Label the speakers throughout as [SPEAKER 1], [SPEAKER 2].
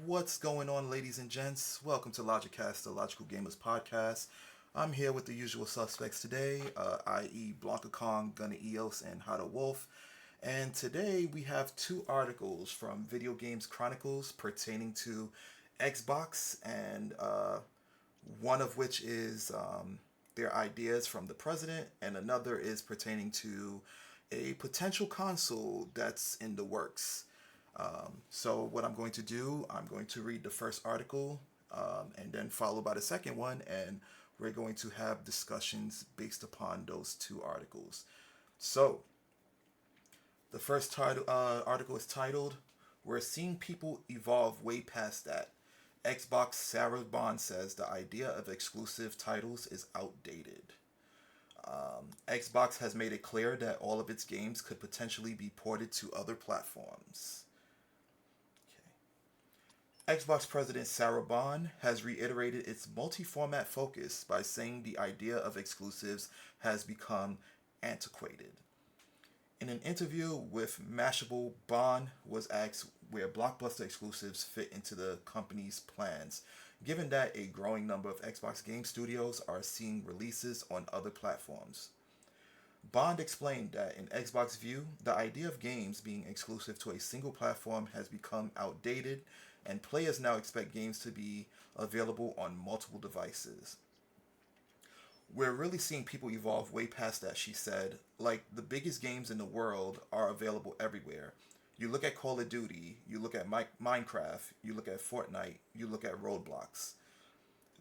[SPEAKER 1] What's going on, ladies and gents? Welcome to Logicast, the Logical Gamers podcast. I'm here with the usual suspects today, i.e., Blanca Kong, Gunna Eos, and Hada Wolf. And today we have two articles from Video Games Chronicles pertaining to Xbox, and one of which is their ideas from the president, and another is pertaining to a potential console that's in the works. So what I'm going to do, I'm going to read the first article, and then followed by the second one, and we're going to have discussions based upon those two articles. So the first article is titled, "We're Seeing People Evolve Way Past That. Xbox Sarah Bond says the idea of exclusive titles is outdated." Xbox has made it clear that all of its games could potentially be ported to other platforms. Xbox President Sarah Bond has reiterated its multi format focus by saying the idea of exclusives has become antiquated. In an interview with Mashable, Bond was asked where blockbuster exclusives fit into the company's plans, given that a growing number of Xbox game studios are seeing releases on other platforms. Bond explained that in Xbox view, the idea of games being exclusive to a single platform has become outdated, and players now expect games to be available on multiple devices. "We're really seeing people evolve way past that," she said. "Like, the biggest games in the world are available everywhere. You look at Call of Duty, you look at Minecraft, you look at Fortnite, you look at Roblox.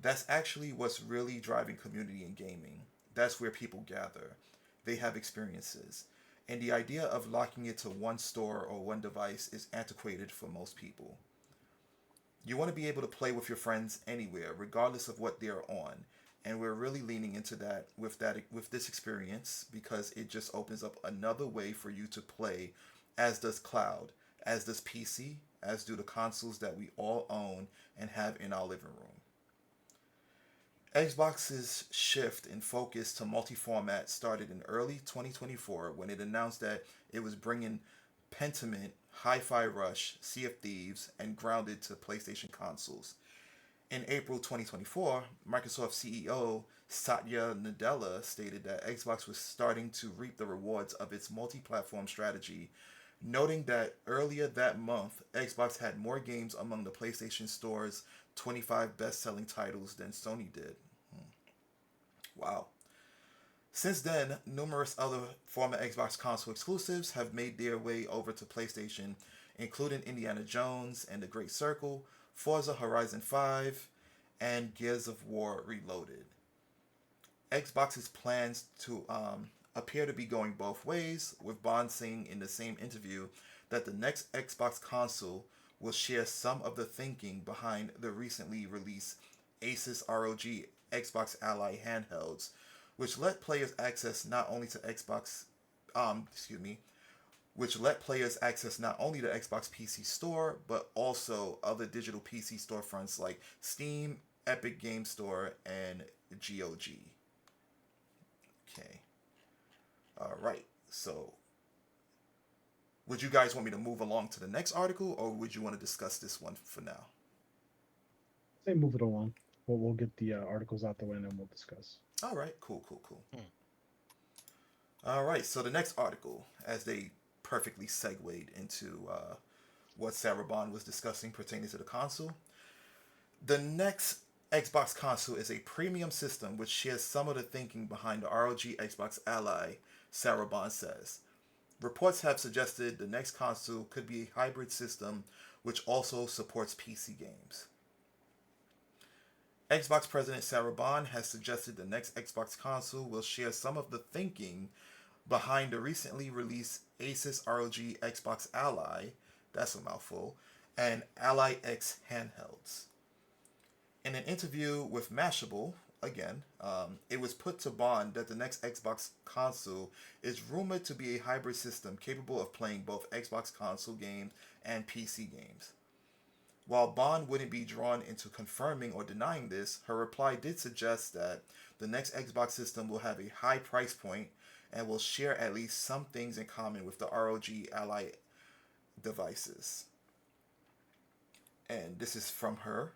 [SPEAKER 1] That's actually what's really driving community in gaming. That's where people gather. They have experiences. And the idea of locking it to one store or one device is antiquated for most people. You want to be able to play with your friends anywhere, regardless of what they're on. And we're really leaning into that with this experience because it just opens up another way for you to play, as does cloud, as does PC, as do the consoles that we all own and have in our living room." Xbox's shift in focus to multi-format started in early 2024 when it announced that it was bringing Pentiment, Hi-Fi Rush, Sea of Thieves, and Grounded to PlayStation consoles. In April 2024, Microsoft CEO Satya Nadella stated that Xbox was starting to reap the rewards of its multi-platform strategy, noting that earlier that month, Xbox had more games among the PlayStation Store's 25 best-selling titles than Sony did. Wow. Since then, numerous other former Xbox console exclusives have made their way over to PlayStation, including Indiana Jones and the Great Circle, Forza Horizon 5, and Gears of War Reloaded. Xbox's plans to appear to be going both ways, with Bond saying in the same interview that the next Xbox console will share some of the thinking behind the recently released Asus ROG Xbox Ally handhelds, which let players access not only to Xbox, excuse me, which let players access not only the Xbox PC Store, but also other digital PC storefronts like Steam, Epic Game Store, and GOG. Okay. All right. So, would you guys want me to move along to the next article, or would you want to discuss this one for now?
[SPEAKER 2] Say move it along. We'll get the articles out the way and then we'll discuss.
[SPEAKER 1] All right. Cool, cool, cool.
[SPEAKER 3] Hmm.
[SPEAKER 1] All right. So, the next article, as they perfectly segued into what Sarah Bond was discussing pertaining to the console. The next Xbox console is a premium system which shares some of the thinking behind the ROG Xbox Ally, Sarah Bond says. Reports have suggested the next console could be a hybrid system which also supports PC games. Xbox President Sarah Bond has suggested the next Xbox console will share some of the thinking behind the recently released Asus ROG Xbox Ally, that's a mouthful, and Ally X handhelds. In an interview with Mashable, again, it was put to Bond that the next Xbox console is rumored to be a hybrid system capable of playing both Xbox console games and PC games. While Bond wouldn't be drawn into confirming or denying this, her reply did suggest that the next Xbox system will have a high price point and will share at least some things in common with the ROG Ally devices. and this is from her.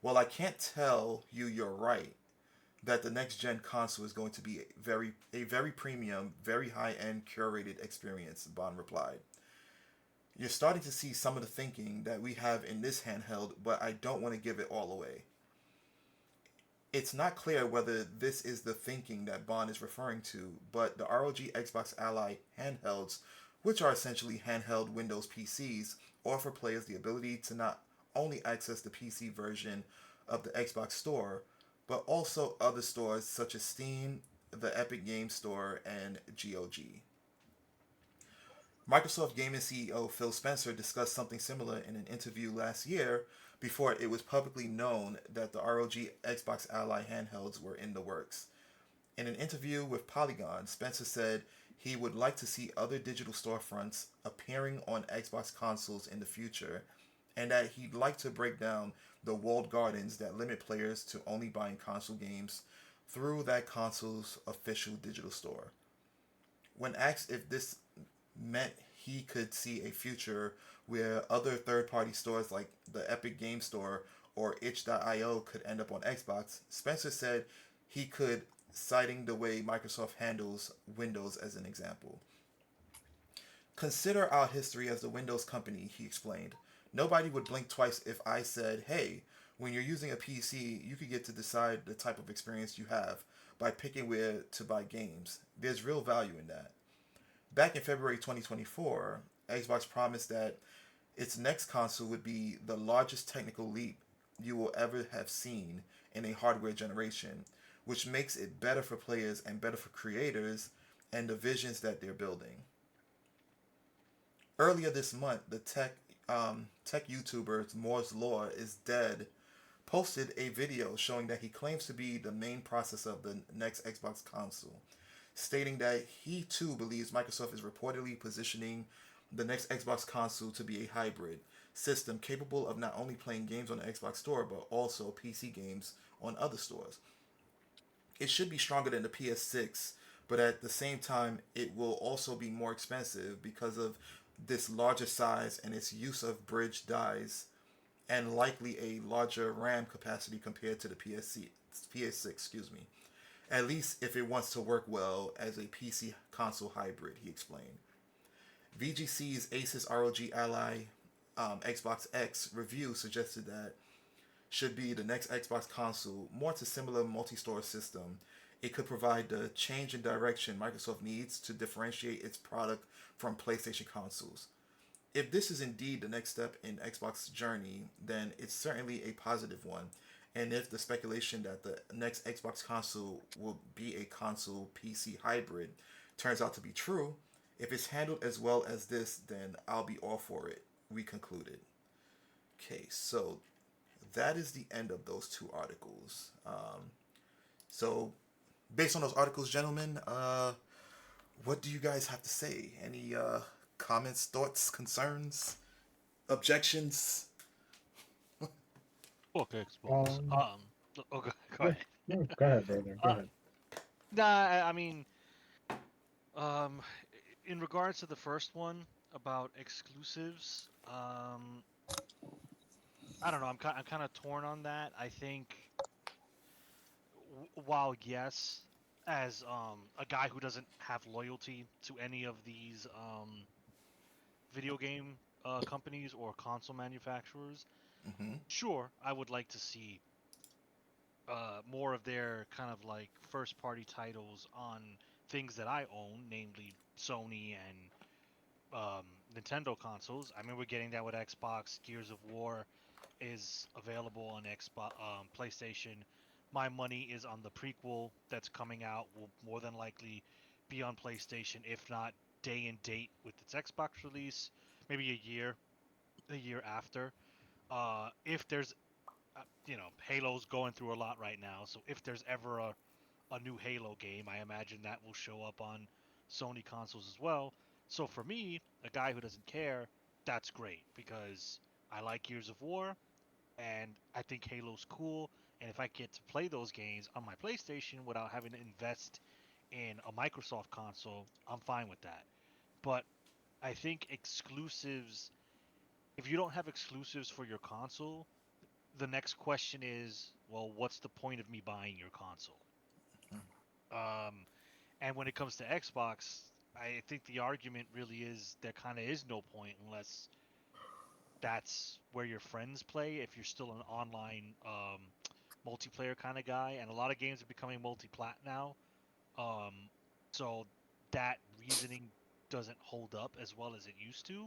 [SPEAKER 1] Well, I can't tell you you're right that the next gen console is going to be a very premium, very high end curated experience. Bond replied. You're starting to see some of the thinking that we have in this handheld, but I don't want to give it all away. It's not clear whether this is the thinking that Bond is referring to, but the ROG Xbox Ally handhelds, which are essentially handheld Windows PCs, offer players the ability to not only access the PC version of the Xbox Store, but also other stores such as Steam, the Epic Games Store, and GOG. Microsoft Gaming CEO Phil Spencer discussed something similar in an interview last year before it was publicly known that the ROG Xbox Ally handhelds were in the works. In an interview with Polygon, Spencer said he would like to see other digital storefronts appearing on Xbox consoles in the future, and that he'd like to break down the walled gardens that limit players to only buying console games through that console's official digital store. When asked if this meant he could see a future where other third party stores like the Epic Game Store or itch.io could end up on Xbox, Spencer said he could, citing the way Microsoft handles Windows as an example. Consider our history as the Windows company, he explained. Nobody would blink twice if I said, hey, when you're using a PC, you could get to decide the type of experience you have by picking where to buy games. There's real value in that. Back in February 2024, Xbox promised that its next console would be the largest technical leap you will ever have seen in a hardware generation, which makes it better for players and better for creators and the visions that they're building. Earlier this month, the tech YouTuber Moore's Law is Dead posted a video showing that he claims to be the main processor of the next Xbox console, stating that he too believes Microsoft is reportedly positioning the next Xbox console to be a hybrid system capable of not only playing games on the Xbox Store but also PC games on other stores. It should be stronger than the PS6, but at the same time, it will also be more expensive because of this larger size and its use of bridge dies, and likely a larger RAM capacity compared to the PS6, excuse me. At least if it wants to work well as a PC console hybrid, he explained. VGC's Asus ROG Ally Xbox X review suggested that should be the next Xbox console, more to similar multi-store system. It could provide the change in direction Microsoft needs to differentiate its product from PlayStation consoles. If this is indeed the next step in Xbox's journey, then it's certainly a positive one. And if the speculation that the next Xbox console will be a console PC hybrid turns out to be true, if it's handled as well as this, then I'll be all for it, we concluded. Okay, so that is the end of those two articles. So, based on those articles, gentlemen, what do you guys have to say? Any comments, thoughts, concerns, objections?
[SPEAKER 3] Okay, expose.
[SPEAKER 2] Um,
[SPEAKER 3] Go
[SPEAKER 2] yeah,
[SPEAKER 3] ahead.
[SPEAKER 2] no, go ahead, brother. Go
[SPEAKER 3] Uh,
[SPEAKER 2] ahead.
[SPEAKER 3] nah, I mean, um, in regards to the first one about exclusives, I don't know. I'm kind of torn on that. I think, while yes, as a guy who doesn't have loyalty to any of these video game companies or console manufacturers,
[SPEAKER 1] Mm-hmm.
[SPEAKER 3] sure, I would like to see more of their kind of like first party titles on things that I own, namely Sony and Nintendo consoles. I mean, we're getting that with Xbox. Gears of War is available on Xbox, PlayStation. My money is on the prequel that's coming out. Will more than likely be on PlayStation, if not day and date with its Xbox release, maybe a year after. If there's Halo's going through a lot right now, so if there's ever a new Halo game, I imagine that will show up on Sony consoles as well. So for me, a guy who doesn't care, that's great because I like Gears of War and I think Halo's cool. And if I get to play those games on my PlayStation without having to invest in a Microsoft console, I'm fine with that. But I think exclusives if you don't have exclusives for your console, the next question is, well, what's the point of me buying your console? Um, and when it comes to Xbox, I think the argument really is there kind of is no point unless that's where your friends play. If you're still an online multiplayer kind of guy, and a lot of games are becoming multi-plat now, um, so that reasoning doesn't hold up as well as it used to.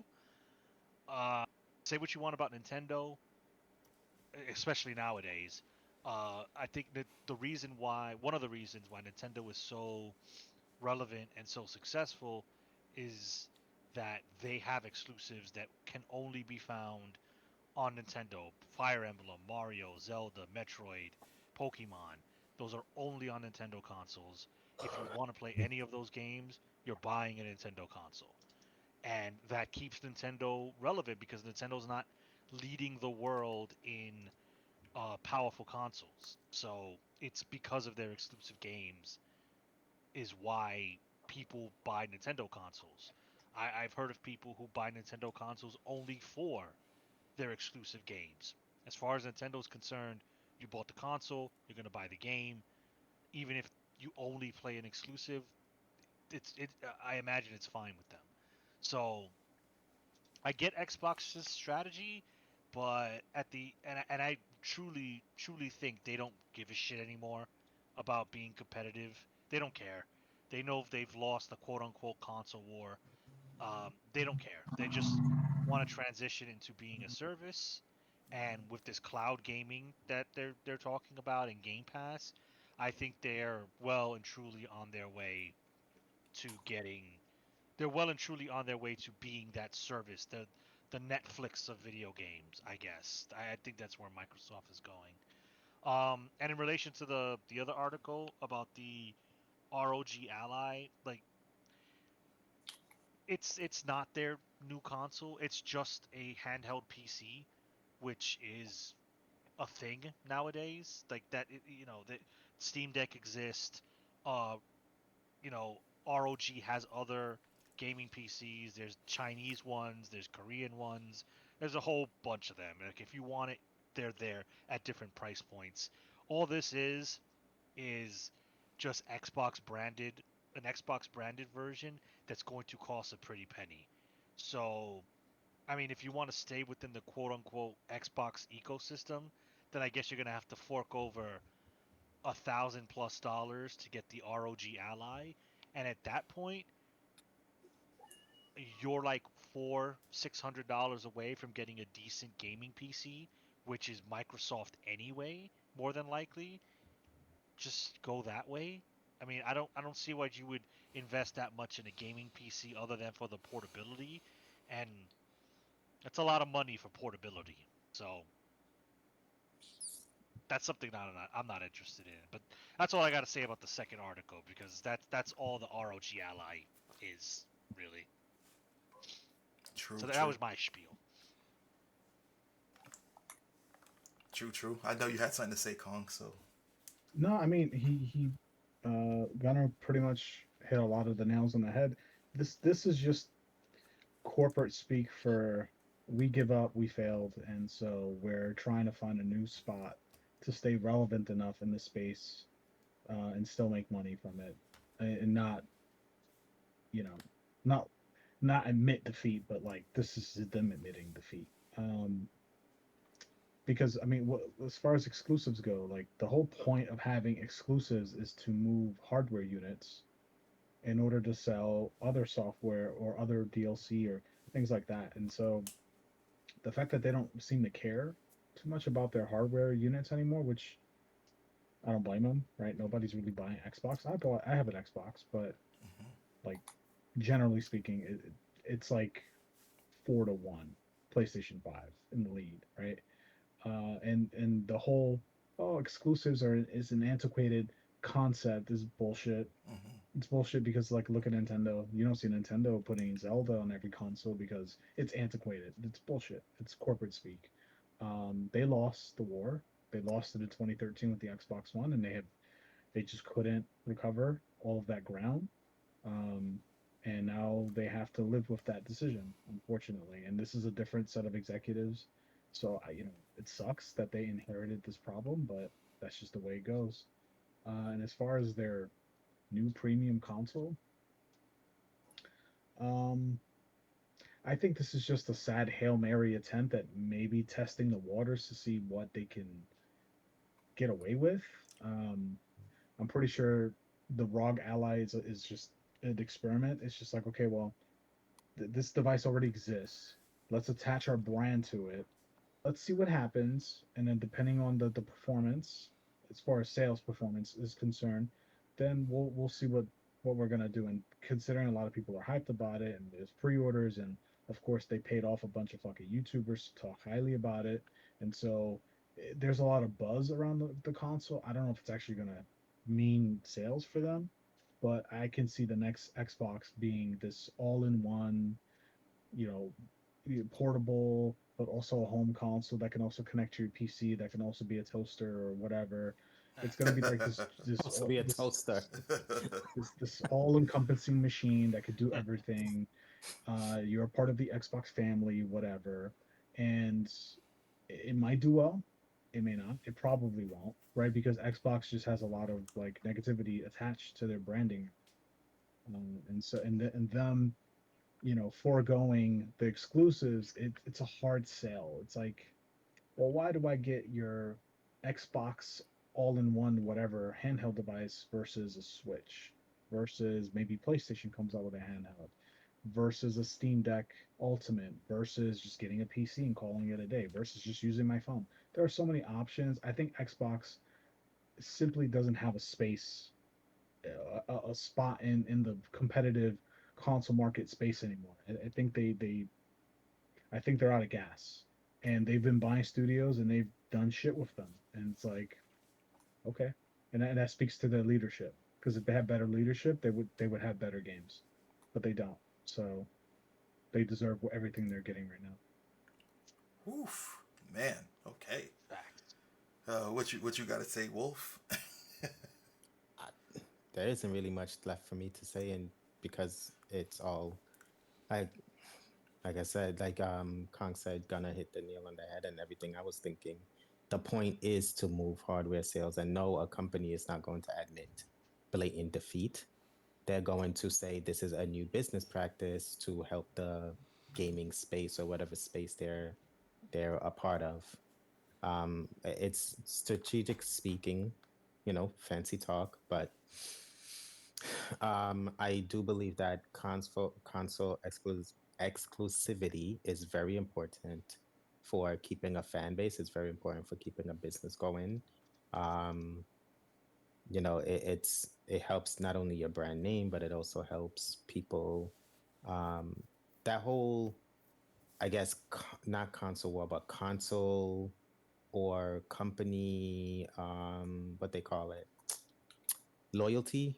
[SPEAKER 3] Uh, Say what you want about Nintendo, especially nowadays. I think that the reason why, one of the reasons why Nintendo is so relevant and so successful is that they have exclusives that can only be found on Nintendo. Fire Emblem, Mario, Zelda, Metroid, Pokemon. Those are only on Nintendo consoles. If you want to play any of those games, you're buying a Nintendo console. And that keeps Nintendo relevant because Nintendo's not leading the world in powerful consoles. So it's because of their exclusive games is why people buy Nintendo consoles. I've heard of people who buy Nintendo consoles only for their exclusive games. As far as Nintendo's concerned, you bought the console, you're gonna buy the game, even if you only play an exclusive. I imagine it's fine with them. So I get Xbox's strategy, but I truly think they don't give a shit anymore about being competitive. They don't care. They know if they've lost the quote unquote console war. They don't care. They just want to transition into being a service. And with this cloud gaming that they're talking about in Game Pass, I think they're well and truly on their way to getting they're well and truly on their way to being that service, the Netflix of video games, I guess. I think that's where Microsoft is going. And in relation to the other article about the ROG Ally, like it's not their new console. It's just a handheld PC, which is a thing nowadays. Like that, that Steam Deck exists. Uh, ROG has other gaming PCs. There's Chinese ones, there's Korean ones. There's a whole bunch of them. Like if you want it, they're there at different price points. All this is just an Xbox branded version that's going to cost a pretty penny. So, I mean, if you want to stay within the quote unquote Xbox ecosystem, then I guess you're gonna have to fork over $1,000+ to get the ROG Ally, and at that point, you're like $600 away from getting a decent gaming PC, which is Microsoft anyway, more than likely. Just go that way. I mean, I don't see why you would invest that much in a gaming PC other than for the portability, and that's a lot of money for portability. So that's something that I'm not interested in. But that's all I got to say about the second article because that's all the ROG Ally is really.
[SPEAKER 1] True,
[SPEAKER 3] So that
[SPEAKER 1] true,
[SPEAKER 3] was my spiel.
[SPEAKER 1] true, true. I know you had something to say, Kong. So
[SPEAKER 2] No, I mean he Gunnar pretty much hit a lot of the nails on the head. This is just corporate speak for we give up, we failed, and so we're trying to find a new spot to stay relevant enough in the space and still make money from it, and not you know not not admit defeat, but like this is them admitting defeat. Um, because I mean, as far as exclusives go, like the whole point of having exclusives is to move hardware units in order to sell other software or other DLC or things like that. And so the fact that they don't seem to care too much about their hardware units anymore, which I don't blame them, right? Nobody's really buying Xbox. I have an Xbox, but like generally speaking, it's like 4-1 PlayStation 5 in the lead, right? And the whole exclusives are is an antiquated concept is bullshit. It's bullshit because like look at Nintendo. You don't see Nintendo putting Zelda on every console because it's antiquated. It's bullshit. It's corporate speak. They lost the war. They lost it in 2013 with the Xbox One, and they just couldn't recover all of that ground. Um, and now they have to live with that decision, unfortunately. And this is a different set of executives, so it sucks that they inherited this problem, but that's just the way it goes. And as far as their new premium console, um, I think this is just a sad Hail Mary attempt at maybe testing the waters to see what they can get away with. Um, I'm pretty sure the ROG Ally is just an experiment. It's just like, okay, well, this device already exists. Let's attach our brand to it. Let's see what happens. And then, depending on the performance, as far as sales performance is concerned, then we'll see what we're gonna do. And considering a lot of people are hyped about it, and there's pre-orders, and of course they paid off a bunch of fucking YouTubers to talk highly about it, and so there's a lot of buzz around the console. I don't know if it's actually gonna mean sales for them, but I can see the next Xbox being this all-in-one, you know, portable, but also a home console that can also connect to your PC, that can also be a toaster or whatever. It's gonna be like
[SPEAKER 4] Also be a toaster.
[SPEAKER 2] this all-encompassing machine that could do everything. You're a part of the Xbox family, whatever, and it might do well. It may not. It probably won't, right? Because Xbox just has a lot of like negativity attached to their branding, and so and them, foregoing the exclusives, it's a hard sell. It's like, well, why do I get your Xbox all-in-one whatever handheld device versus a Switch, versus maybe PlayStation comes out with a handheld, versus a Steam Deck Ultimate, versus just getting a PC and calling it a day, versus just using my phone. There are so many options. I think Xbox simply doesn't have a space, a spot in the competitive console market space anymore. I think I think they're out of gas, and they've been buying studios and they've done shit with them, and it's like, okay, and that speaks to their leadership, because if they had better leadership, they would have better games, but they don't. So they deserve everything they're getting right now.
[SPEAKER 1] Oof, man. Okay.
[SPEAKER 3] Facts.
[SPEAKER 1] What you got to say, Wolf?
[SPEAKER 4] There isn't really much left for me to say, and because it's all like like I said, like Kong said, gonna hit the nail on the head and everything I was thinking. The point is to move hardware sales, and no, a company is not going to admit blatant defeat. They're going to say this is a new business practice to help the gaming space or whatever space they're a part of. It's strategic speaking, fancy talk, but I do believe that console exclusivity is very important for keeping a fan base. It's very important for keeping a business going. Um, it helps not only your brand name, but it also helps people. Um, that whole, I guess, not console war, but console or company, what they call it, loyalty.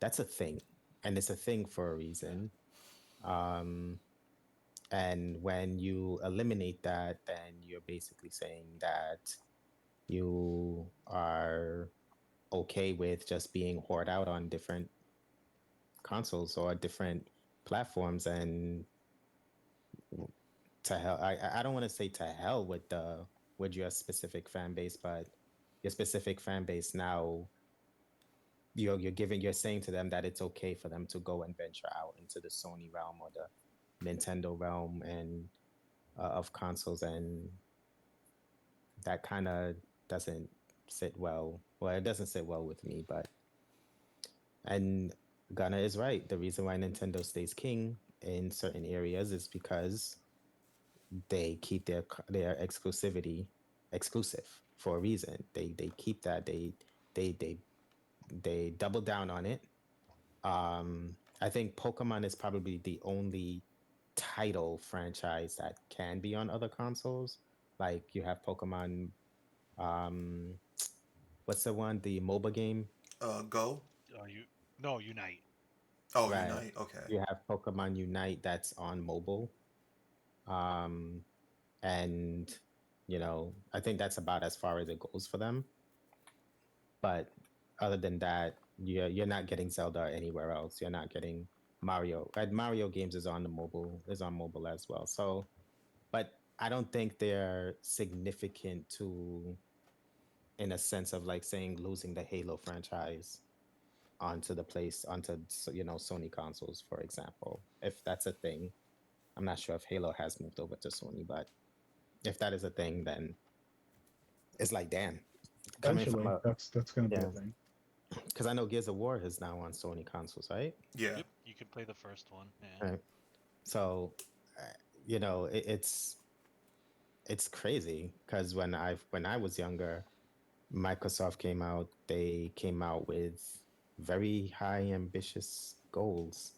[SPEAKER 4] That's a thing, and it's a thing for a reason. Um, and when you eliminate that, then you're basically saying that you are okay with just being hoard out on different consoles or different platforms, and to hell, I don't want to say to hell with your specific fan base, but your specific fan base now, you're saying to them that it's okay for them to go and venture out into the Sony realm or the Nintendo realm and of consoles, and that kind of doesn't sit well. Well, it doesn't sit well with me, but and Gunnar is right. The reason why Nintendo stays king in certain areas is because they keep their exclusivity exclusive for a reason. They keep that. They they they double down on it. I think Pokemon is probably the only title franchise that can be on other consoles. Like you have Pokemon. Um, what's the one? The MOBA game,
[SPEAKER 1] Go.
[SPEAKER 3] You no Unite.
[SPEAKER 1] Oh,
[SPEAKER 4] right?
[SPEAKER 1] Unite. Okay.
[SPEAKER 4] You have Pokemon Unite that's on mobile. Um, and I think that's about as far as it goes for them. But other than that, you're not getting Zelda anywhere else. You're not getting Mario. And Mario games is on mobile as well. So, but I don't think they're significant to, in a sense of like saying losing the Halo franchise onto Sony consoles, for example. If that's a thing, I'm not sure if Halo has moved over to Sony, but if that is a thing, then it's like, damn, coming from
[SPEAKER 2] Eventually,
[SPEAKER 4] a
[SPEAKER 2] that's going to be
[SPEAKER 4] yeah,
[SPEAKER 2] a thing.
[SPEAKER 4] because I know Gears of War is now on Sony consoles, right?
[SPEAKER 1] Yeah.
[SPEAKER 3] Yep, you can play the first one. Yeah.
[SPEAKER 4] Right. So, uh, it's crazy because when I was younger, Microsoft came out. They came out with very high, ambitious goals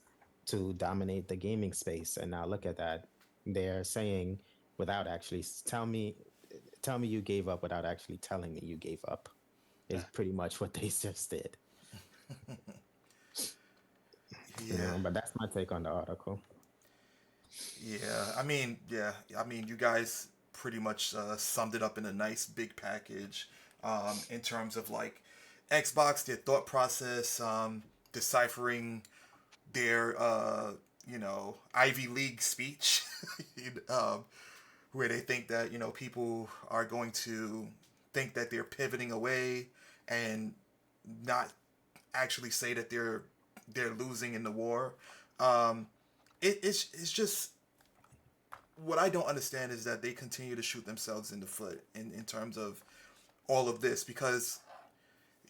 [SPEAKER 4] to dominate the gaming space, and now look at that. They're saying without actually tell me you gave up without actually telling me you gave up is
[SPEAKER 3] Yeah.
[SPEAKER 4] pretty much what they just did.
[SPEAKER 1] Yeah.
[SPEAKER 4] But that's my take on the article.
[SPEAKER 1] Yeah. I mean, you guys pretty much summed it up in a nice big package in terms of like Xbox, their thought process, deciphering their, Ivy League speech, where they think that, people are going to think that they're pivoting away and not actually say that they're losing in the war. Um, it's just what I don't understand is that they continue to shoot themselves in the foot in terms of all of this because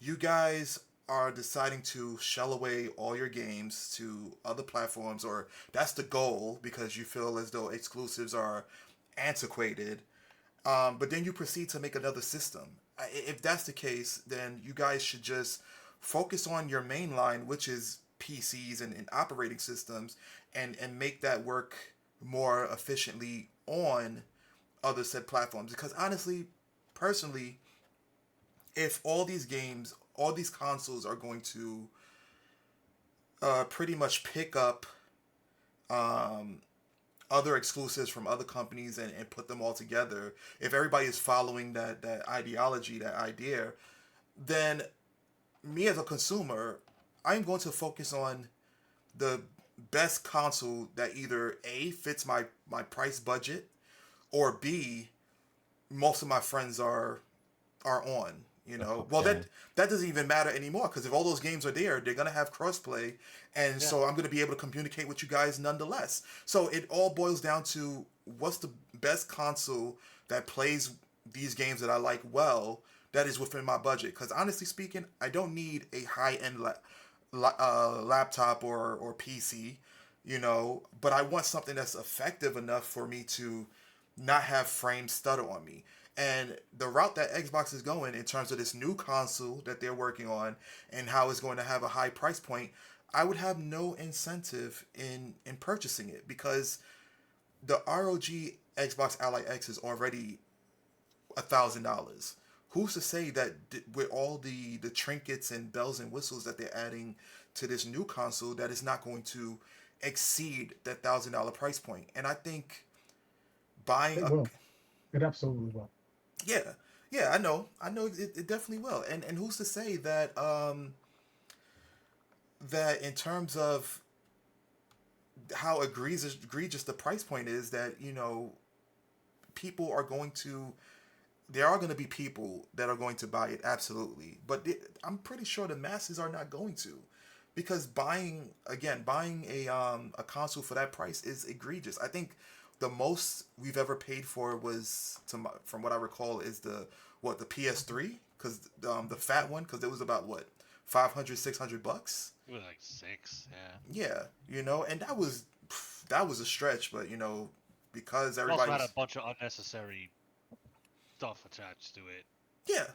[SPEAKER 1] you guys are deciding to shell away all your games to other platforms, or that's the goal because you feel as though exclusives are antiquated. But then you proceed to make another system. If that's the case, then you guys should just focus on your main line, which is PCs and operating systems, and make that work more efficiently on other said platforms. Because honestly, personally, if all these games, all these consoles are going to pretty much pick up um, other exclusives from other companies and put them all together, if everybody is following that ideology, that idea, then me as a consumer, I'm going to focus on the best console that either A fits my price budget, or B most of my friends are on. Well,
[SPEAKER 4] Yeah.
[SPEAKER 1] that doesn't even matter anymore because if all those games are there, they're gonna have crossplay, and
[SPEAKER 3] Yeah.
[SPEAKER 1] so I'm gonna be able to communicate with you guys nonetheless. So it all boils down to what's the best console that plays these games that I like well, that is within my budget. Because honestly speaking, I don't need a high end laptop or PC, but I want something that's effective enough for me to not have frames stutter on me. And the route that Xbox is going in terms of this new console that they're working on and how it's going to have a high price point, I would have no incentive in purchasing it because the ROG Xbox Ally X is already $1,000. Who's to say that with all the trinkets and bells and whistles that they're adding to this new console, that is not going to exceed that $1,000 price point? And I think buying
[SPEAKER 2] It
[SPEAKER 1] a
[SPEAKER 2] will. It absolutely will.
[SPEAKER 1] yeah, yeah, I know it definitely will. And who's to say that that in terms of how egregious the price point is, that people are going to there are going to be people that are going to buy it, absolutely, but I'm pretty sure the masses are not going to, because buying a console for that price is egregious. I think the most we've ever paid for was, from what I recall, is the PS3, because the fat one, because it was about what, 500 $600.
[SPEAKER 3] It was like 6. Yeah.
[SPEAKER 1] Yeah, and that was a stretch, but because
[SPEAKER 3] It also
[SPEAKER 1] everybody
[SPEAKER 3] had a
[SPEAKER 1] was.
[SPEAKER 3] bunch of unnecessary stuff attached to it.
[SPEAKER 1] Yeah,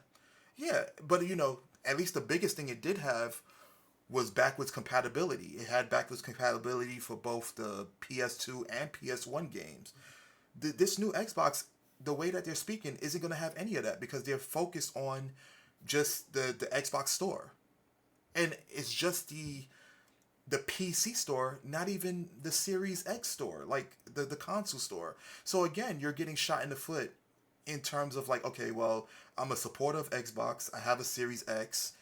[SPEAKER 1] yeah, but at least the biggest thing it did have was backwards compatibility. It had backwards compatibility for both the PS2 and PS1 games. This new Xbox, the way that they're speaking, isn't going to have any of that because they're focused on just the Xbox store, and it's just the PC store, not even the Series X store, like the console store. So again, you're getting shot in the foot in terms of like, okay, well, I'm a supporter of Xbox. I have a Series X.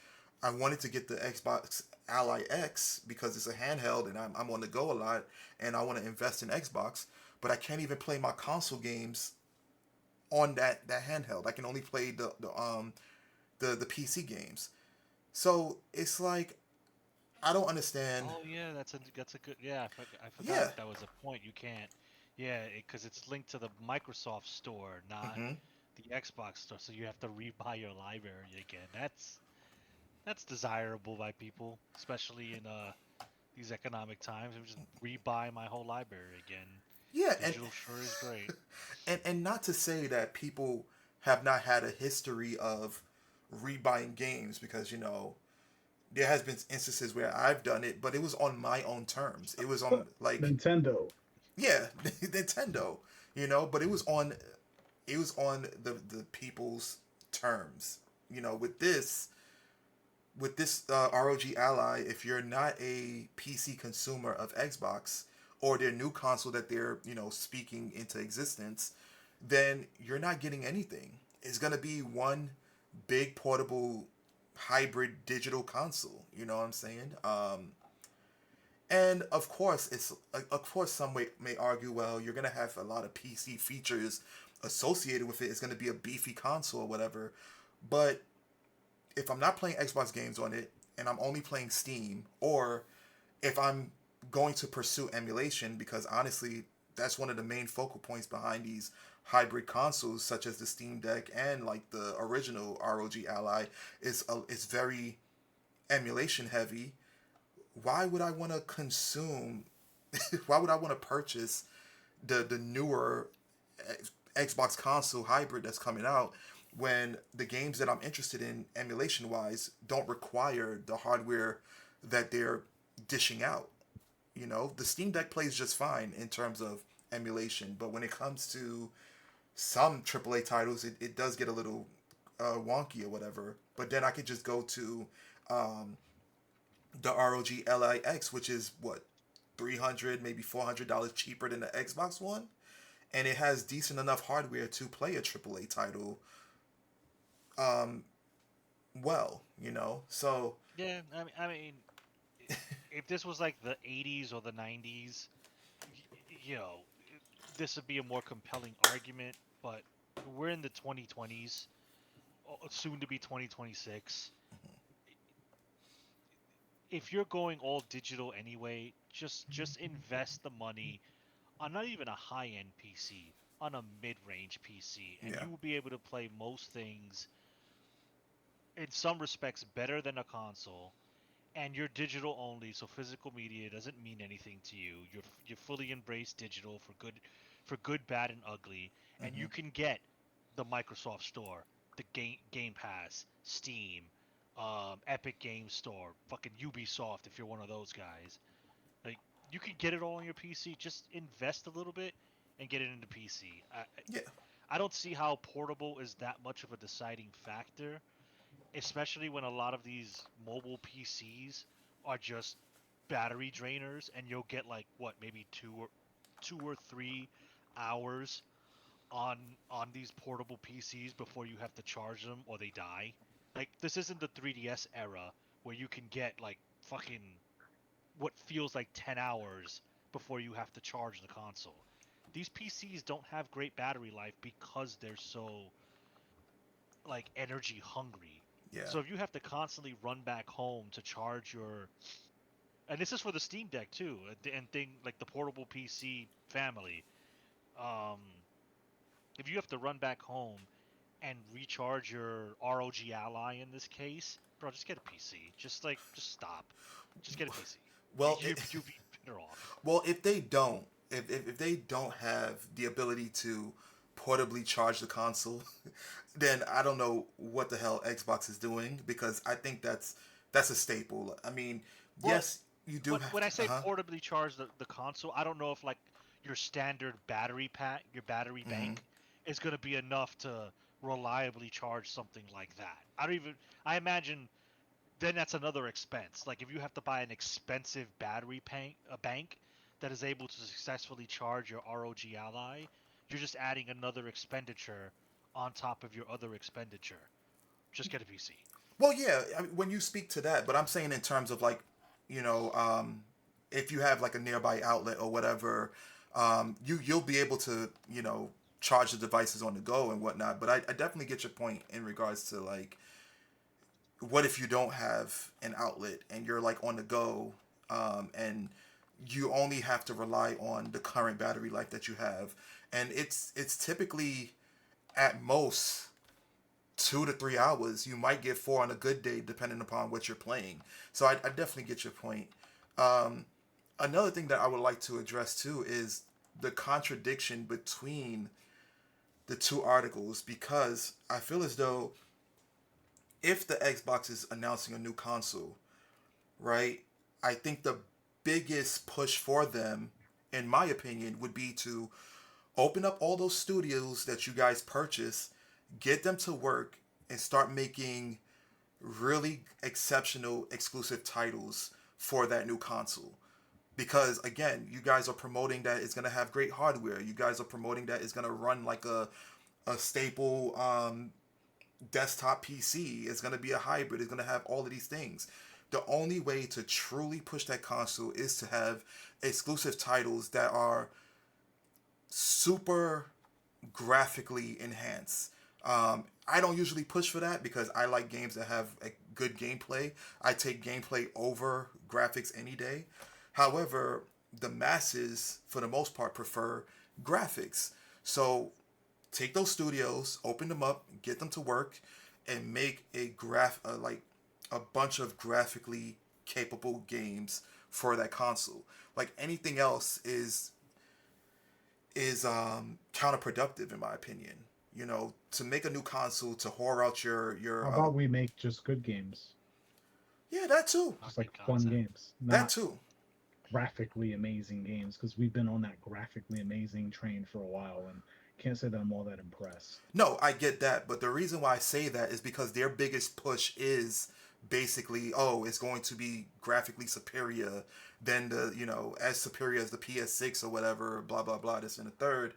[SPEAKER 1] I wanted to get the Xbox Ally X because it's a handheld and I'm on the go a lot and I want to invest in Xbox, but I can't even play my console games on that handheld. I can only play the PC games. So it's like I don't understand.
[SPEAKER 3] Oh yeah, that's a good. Yeah, I forgot
[SPEAKER 1] Yeah.
[SPEAKER 3] that was a point. You can't. Yeah, because it's linked to the Microsoft store, not
[SPEAKER 1] Hmm.
[SPEAKER 3] the Xbox store. So you have to rebuy your library again. That's desirable by people, especially in these economic times. I'm just rebuy my whole library again.
[SPEAKER 1] Yeah,
[SPEAKER 3] Digital sure is great.
[SPEAKER 1] and not to say that people have not had a history of rebuying games because there has been instances where I've done it, but it was on my own terms. It was on like
[SPEAKER 2] Nintendo.
[SPEAKER 1] yeah, Nintendo, but it was on the people's terms. With this ROG Ally, if you're not a PC consumer of Xbox or their new console that they're speaking into existence, then you're not getting anything. It's gonna be one big portable hybrid digital console. You know what I'm saying? And of course some may argue, well, you're gonna have a lot of PC features associated with it. It's gonna be a beefy console or whatever. But if I'm not playing Xbox games on it and I'm only playing Steam, or if I'm going to pursue emulation, because honestly, that's one of the main focal points behind these hybrid consoles, such as the Steam Deck and like the original ROG Ally, is very emulation heavy. Why would I want to consume? Why would I want to purchase the newer Xbox console hybrid that's coming out when the games that I'm interested in emulation wise don't require the hardware that they're dishing out? The Steam Deck plays just fine in terms of emulation, but when it comes to some AAA titles, it does get a little wonky or whatever. But then I could just go to um, the ROG LIX, which is what, $300 maybe $400 cheaper than the Xbox One, and it has decent enough hardware to play a AAA title. Um, so
[SPEAKER 3] Yeah, I mean, if this was like the '80s or the '90s, you know, this would be a more compelling argument. But we're in the 2020s, soon to be 2026. If you're going all digital anyway, just invest the money on not even a high-end PC, on a mid-range PC, and
[SPEAKER 1] yeah.
[SPEAKER 3] you will be able to play most things in some respects better than a console. And you're digital only, so physical media doesn't mean anything to you. You fully embrace digital for good, bad, and ugly, and
[SPEAKER 1] Hmm.
[SPEAKER 3] you can get the Microsoft Store, the Game Pass, Steam, Epic Game Store, fucking Ubisoft if you're one of those guys. Like you can get it all on your PC. Just invest a little bit and get it into PC.
[SPEAKER 1] Yeah.
[SPEAKER 3] I don't see how portable is that much of a deciding factor, especially when a lot of these mobile PCs are just battery drainers, and you'll get like what, maybe 2 or 3 hours on these portable PCs before you have to charge them or they die. Like this isn't the 3DS era where you can get like fucking what feels like 10 hours before you have to charge the console. These PCs don't have great battery life because they're so like energy hungry.
[SPEAKER 1] Yeah.
[SPEAKER 3] So if you have to constantly run back home to charge your, and this is for the Steam Deck too, and thing like the portable PC family, um, if you have to run back home and recharge your ROG Ally in this case, bro, just get a PC. Just stop. Just get a PC. You
[SPEAKER 1] Well,
[SPEAKER 3] you you'd be better off.
[SPEAKER 1] well, if they don't have the ability to portably charge the console, then I don't know what the hell Xbox is doing, because I think that's a staple. I mean,
[SPEAKER 3] Well,
[SPEAKER 1] yes, you do have
[SPEAKER 3] when
[SPEAKER 1] to.
[SPEAKER 3] I
[SPEAKER 1] Uh
[SPEAKER 3] say
[SPEAKER 1] huh.
[SPEAKER 3] portably charge the console, I don't know if like your standard battery pack, your battery
[SPEAKER 1] Hmm.
[SPEAKER 3] bank, is going to be enough to reliably charge something like that. I don't even. I imagine then that's another expense. Like if you have to buy an expensive a bank that is able to successfully charge your ROG Ally, you're just adding another expenditure on top of your other expenditure. Just get a PC.
[SPEAKER 1] Well, yeah, I mean, when you speak to that, but I'm saying in terms of like you know, if you have like a nearby outlet or whatever, you'll be able to, you know, charge the devices on the go and whatnot. But I definitely get your point in regards to like, what if you don't have an outlet and you're like on the go, and you only have to rely on the current battery life that you have, and it's typically at most 2 to 3 hours. You might get four on a good day, depending upon what you're playing. So I definitely get your point. Um, Another thing that I would like to address too is the contradiction between the two articles, because I feel as though if the Xbox is announcing a new console, right? I think the biggest push for them, in my opinion, would be to open up all those studios that you guys purchase, get them to work, and start making really exceptional exclusive titles for that new console. Because again, you guys are promoting that it's gonna have great hardware. You guys are promoting that it's gonna run like a staple desktop PC. It's gonna be a hybrid. It's gonna have all of these things. The only way to truly push that console is to have exclusive titles that are super graphically enhanced. I don't usually push for that because I like games that have a good gameplay. I take gameplay over graphics any day. However, the masses, for the most part, prefer graphics. So take those studios, open them up, get them to work, and make like a bunch of graphically capable games for that console. Like anything else is counterproductive in my opinion. You know, to make a new console to whore out your
[SPEAKER 2] How about we make just good games,
[SPEAKER 1] yeah, that too,
[SPEAKER 2] just like
[SPEAKER 3] Fucking
[SPEAKER 2] fun
[SPEAKER 3] concept.
[SPEAKER 2] games,
[SPEAKER 1] that
[SPEAKER 2] not
[SPEAKER 1] too.
[SPEAKER 2] graphically amazing games? Because we've been on that graphically amazing train for a while, and can't say that I'm all that impressed.
[SPEAKER 1] No, I get that, but the reason why I say that is because their biggest push is basically, oh, it's going to be graphically superior than the, you know, as superior as the PS6 or whatever, blah blah blah, this and the third.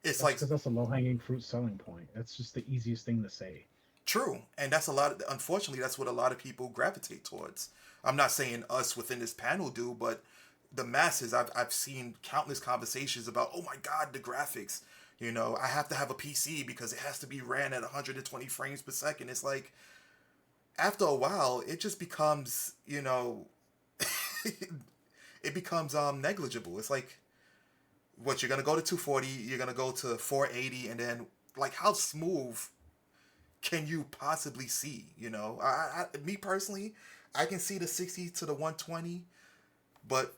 [SPEAKER 1] It's
[SPEAKER 2] That's
[SPEAKER 1] like
[SPEAKER 2] because that's a low hanging fruit selling point. That's just the easiest thing to say.
[SPEAKER 1] true, and that's a lot of, unfortunately, that's what a lot of people gravitate towards. I'm not saying us within this panel do, but the masses, I've seen countless conversations about, oh my god, the graphics. You know, I have to have a PC because it has to be ran at 120 frames per second. It's like after a while, it just becomes, you know, it becomes negligible. It's like what you're gonna go to 240, you're gonna go to 480, and then like how smooth can you possibly see? You know, me personally, I can see the 60 to the 120, but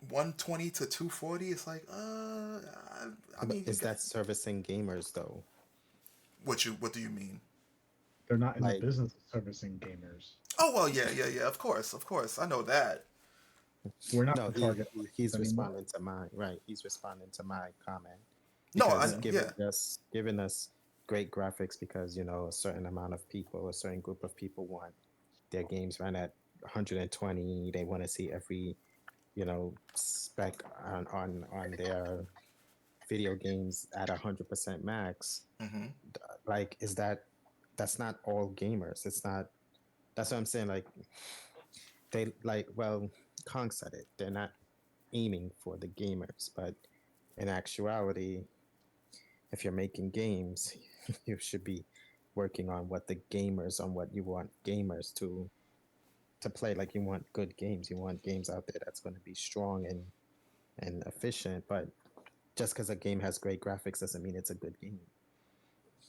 [SPEAKER 1] 120 to 240, it's like, I
[SPEAKER 4] But
[SPEAKER 1] mean,
[SPEAKER 4] is that servicing gamers though?
[SPEAKER 1] what do you mean?
[SPEAKER 2] They're not in the
[SPEAKER 4] Like,
[SPEAKER 2] business of servicing gamers.
[SPEAKER 1] Oh well, yeah. Of course, I know that.
[SPEAKER 2] We're not
[SPEAKER 4] no,
[SPEAKER 2] the target
[SPEAKER 4] he's
[SPEAKER 2] audience anymore.
[SPEAKER 4] responding to my right. He's responding to my comment
[SPEAKER 1] No,
[SPEAKER 4] because
[SPEAKER 1] yeah,
[SPEAKER 4] giving us great graphics because a certain amount of people, a certain group of people want their games run at 120. They want to see every spec on their video games at 100% max.
[SPEAKER 1] hmm
[SPEAKER 4] Like, that's not all gamers. It's not. That's what I'm saying. Like, they like well, Kong said it. They're not aiming for the gamers, but in actuality, if you're making games, you should be working on what you want gamers to play. Like, you want good games. You want games out there that's going to be strong and efficient. But just because a game has great graphics doesn't mean it's a good game.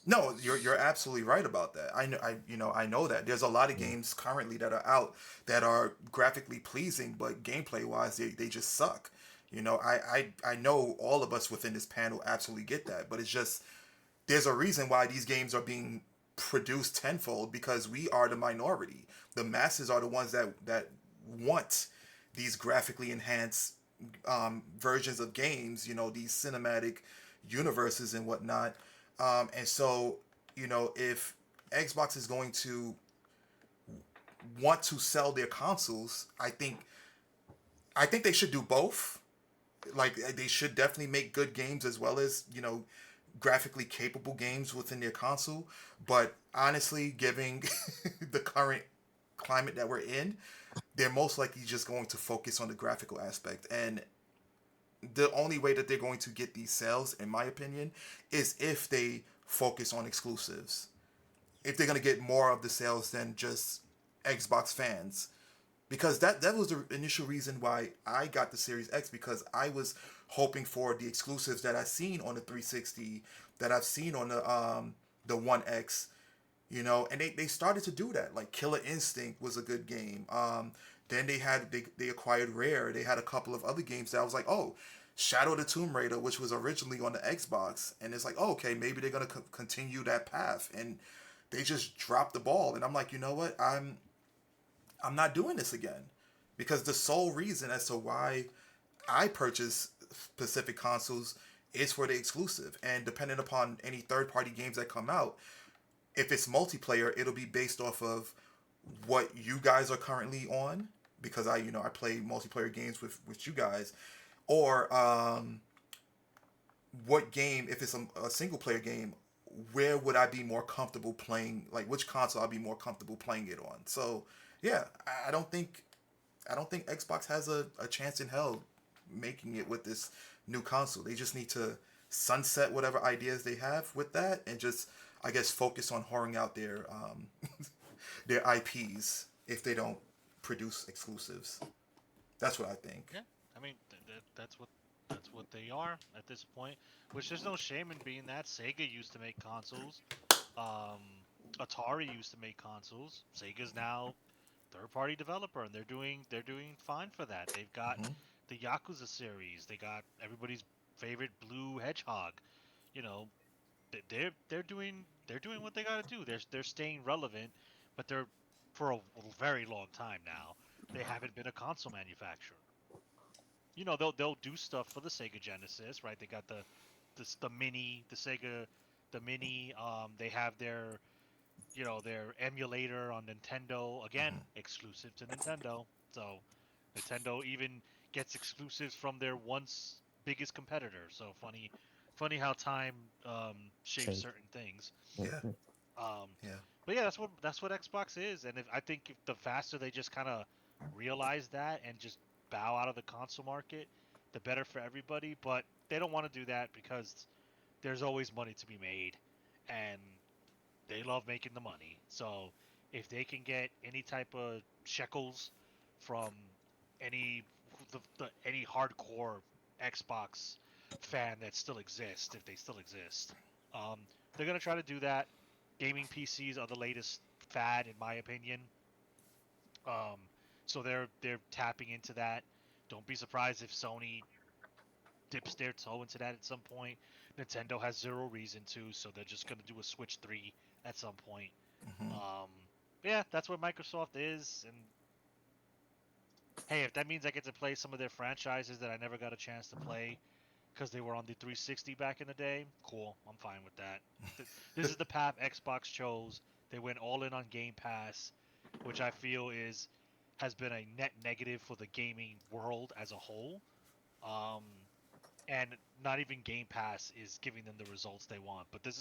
[SPEAKER 1] No, you're absolutely right about that. I know that there's a lot of
[SPEAKER 4] Yeah.
[SPEAKER 1] games currently that are out that are graphically pleasing, but gameplay wise, they just suck. You know, I know all of us within this panel absolutely get that, but it's just there's a reason why these games are being produced tenfold because we are the minority. The masses are the ones that want these graphically enhanced versions of games. You know, these cinematic universes and whatnot. And so, you know, if Xbox is going to want to sell their consoles, I think they should do both. Like they should definitely make good games as well as, you know, graphically capable games within their console. But honestly, giving the current climate that we're in, they're most likely just going to focus on the graphical aspect. And the only way that they're going to get these sales, in my opinion, is if they focus on exclusives. If they're going to get more of the sales than just Xbox fans. Because that was the initial reason why I got the Series X, because I was hoping for the exclusives that I've seen on the 360, that I've seen on the One X, and they started to do that. Like Killer Instinct was a good game. Then they acquired Rare. They had a couple of other games that I was like, oh, Shadow of the Tomb Raider, which was originally on the Xbox, and it's like, oh, okay, maybe they're gonna continue that path, and they just dropped the ball. And I'm like, you know what, I'm not doing this again, because the sole reason as to why I purchase specific consoles is for the exclusive, and depending upon any third party games that come out, if it's multiplayer, it'll be based off of what you guys are currently on, because I play multiplayer games with you guys, or what game, if it's a single player game, where would I be more comfortable playing, like which console I'll be more comfortable playing it on. So yeah, I don't think Xbox has a chance in hell making it with this new console. They just need to sunset whatever ideas they have with that, and just, I guess, focus on whoring out their their IPs if they don't produce exclusives. That's what I think.
[SPEAKER 3] Yeah, I mean that's what they are at this point. Which there's no shame in being that. Sega used to make consoles. Um, Atari used to make consoles. Sega's now third-party developer, and they're doing fine for that. They've got
[SPEAKER 1] Hmm.
[SPEAKER 3] the Yakuza series. They got everybody's favorite Blue Hedgehog. You know, they're doing what they got to do. They're staying relevant, but they're for a very long time now. They haven't been a console manufacturer. They'll do stuff for the Sega Genesis, right? They got the mini, the Sega, the mini. They have their emulator on Nintendo, again
[SPEAKER 1] Hmm.
[SPEAKER 3] exclusive to Nintendo. So Nintendo even gets exclusives from their once biggest competitor. So funny how time shapes
[SPEAKER 4] Change.
[SPEAKER 3] certain things.
[SPEAKER 1] Yeah,
[SPEAKER 4] Mhm.
[SPEAKER 3] Um,
[SPEAKER 1] yeah.
[SPEAKER 3] but yeah, that's what Xbox is, and I think if the faster they just kind of realize that and just bow out of the console market, the better for everybody. But they don't want to do that because there's always money to be made, and they love making the money. So if they can get any type of shekels from any any hardcore Xbox fan that still exists, if they still exist, um, they're gonna try to do that. Gaming PCs are the latest fad, in my opinion. Um, so they're tapping into that. Don't be surprised if Sony dips their toe into that at some point. Nintendo has zero reason to, so they're just gonna do a Switch 3 at some point.
[SPEAKER 1] Hmm.
[SPEAKER 3] Um, but yeah, that's what Microsoft is, and hey, if that means I get to play some of their franchises that I never got a chance to play because they were on the 360 back in the day, cool. I'm fine with that. This is the path Xbox chose. They went all in on Game Pass, which I feel has been a net negative for the gaming world as a whole. Um, and not even Game Pass is giving them the results they want. But this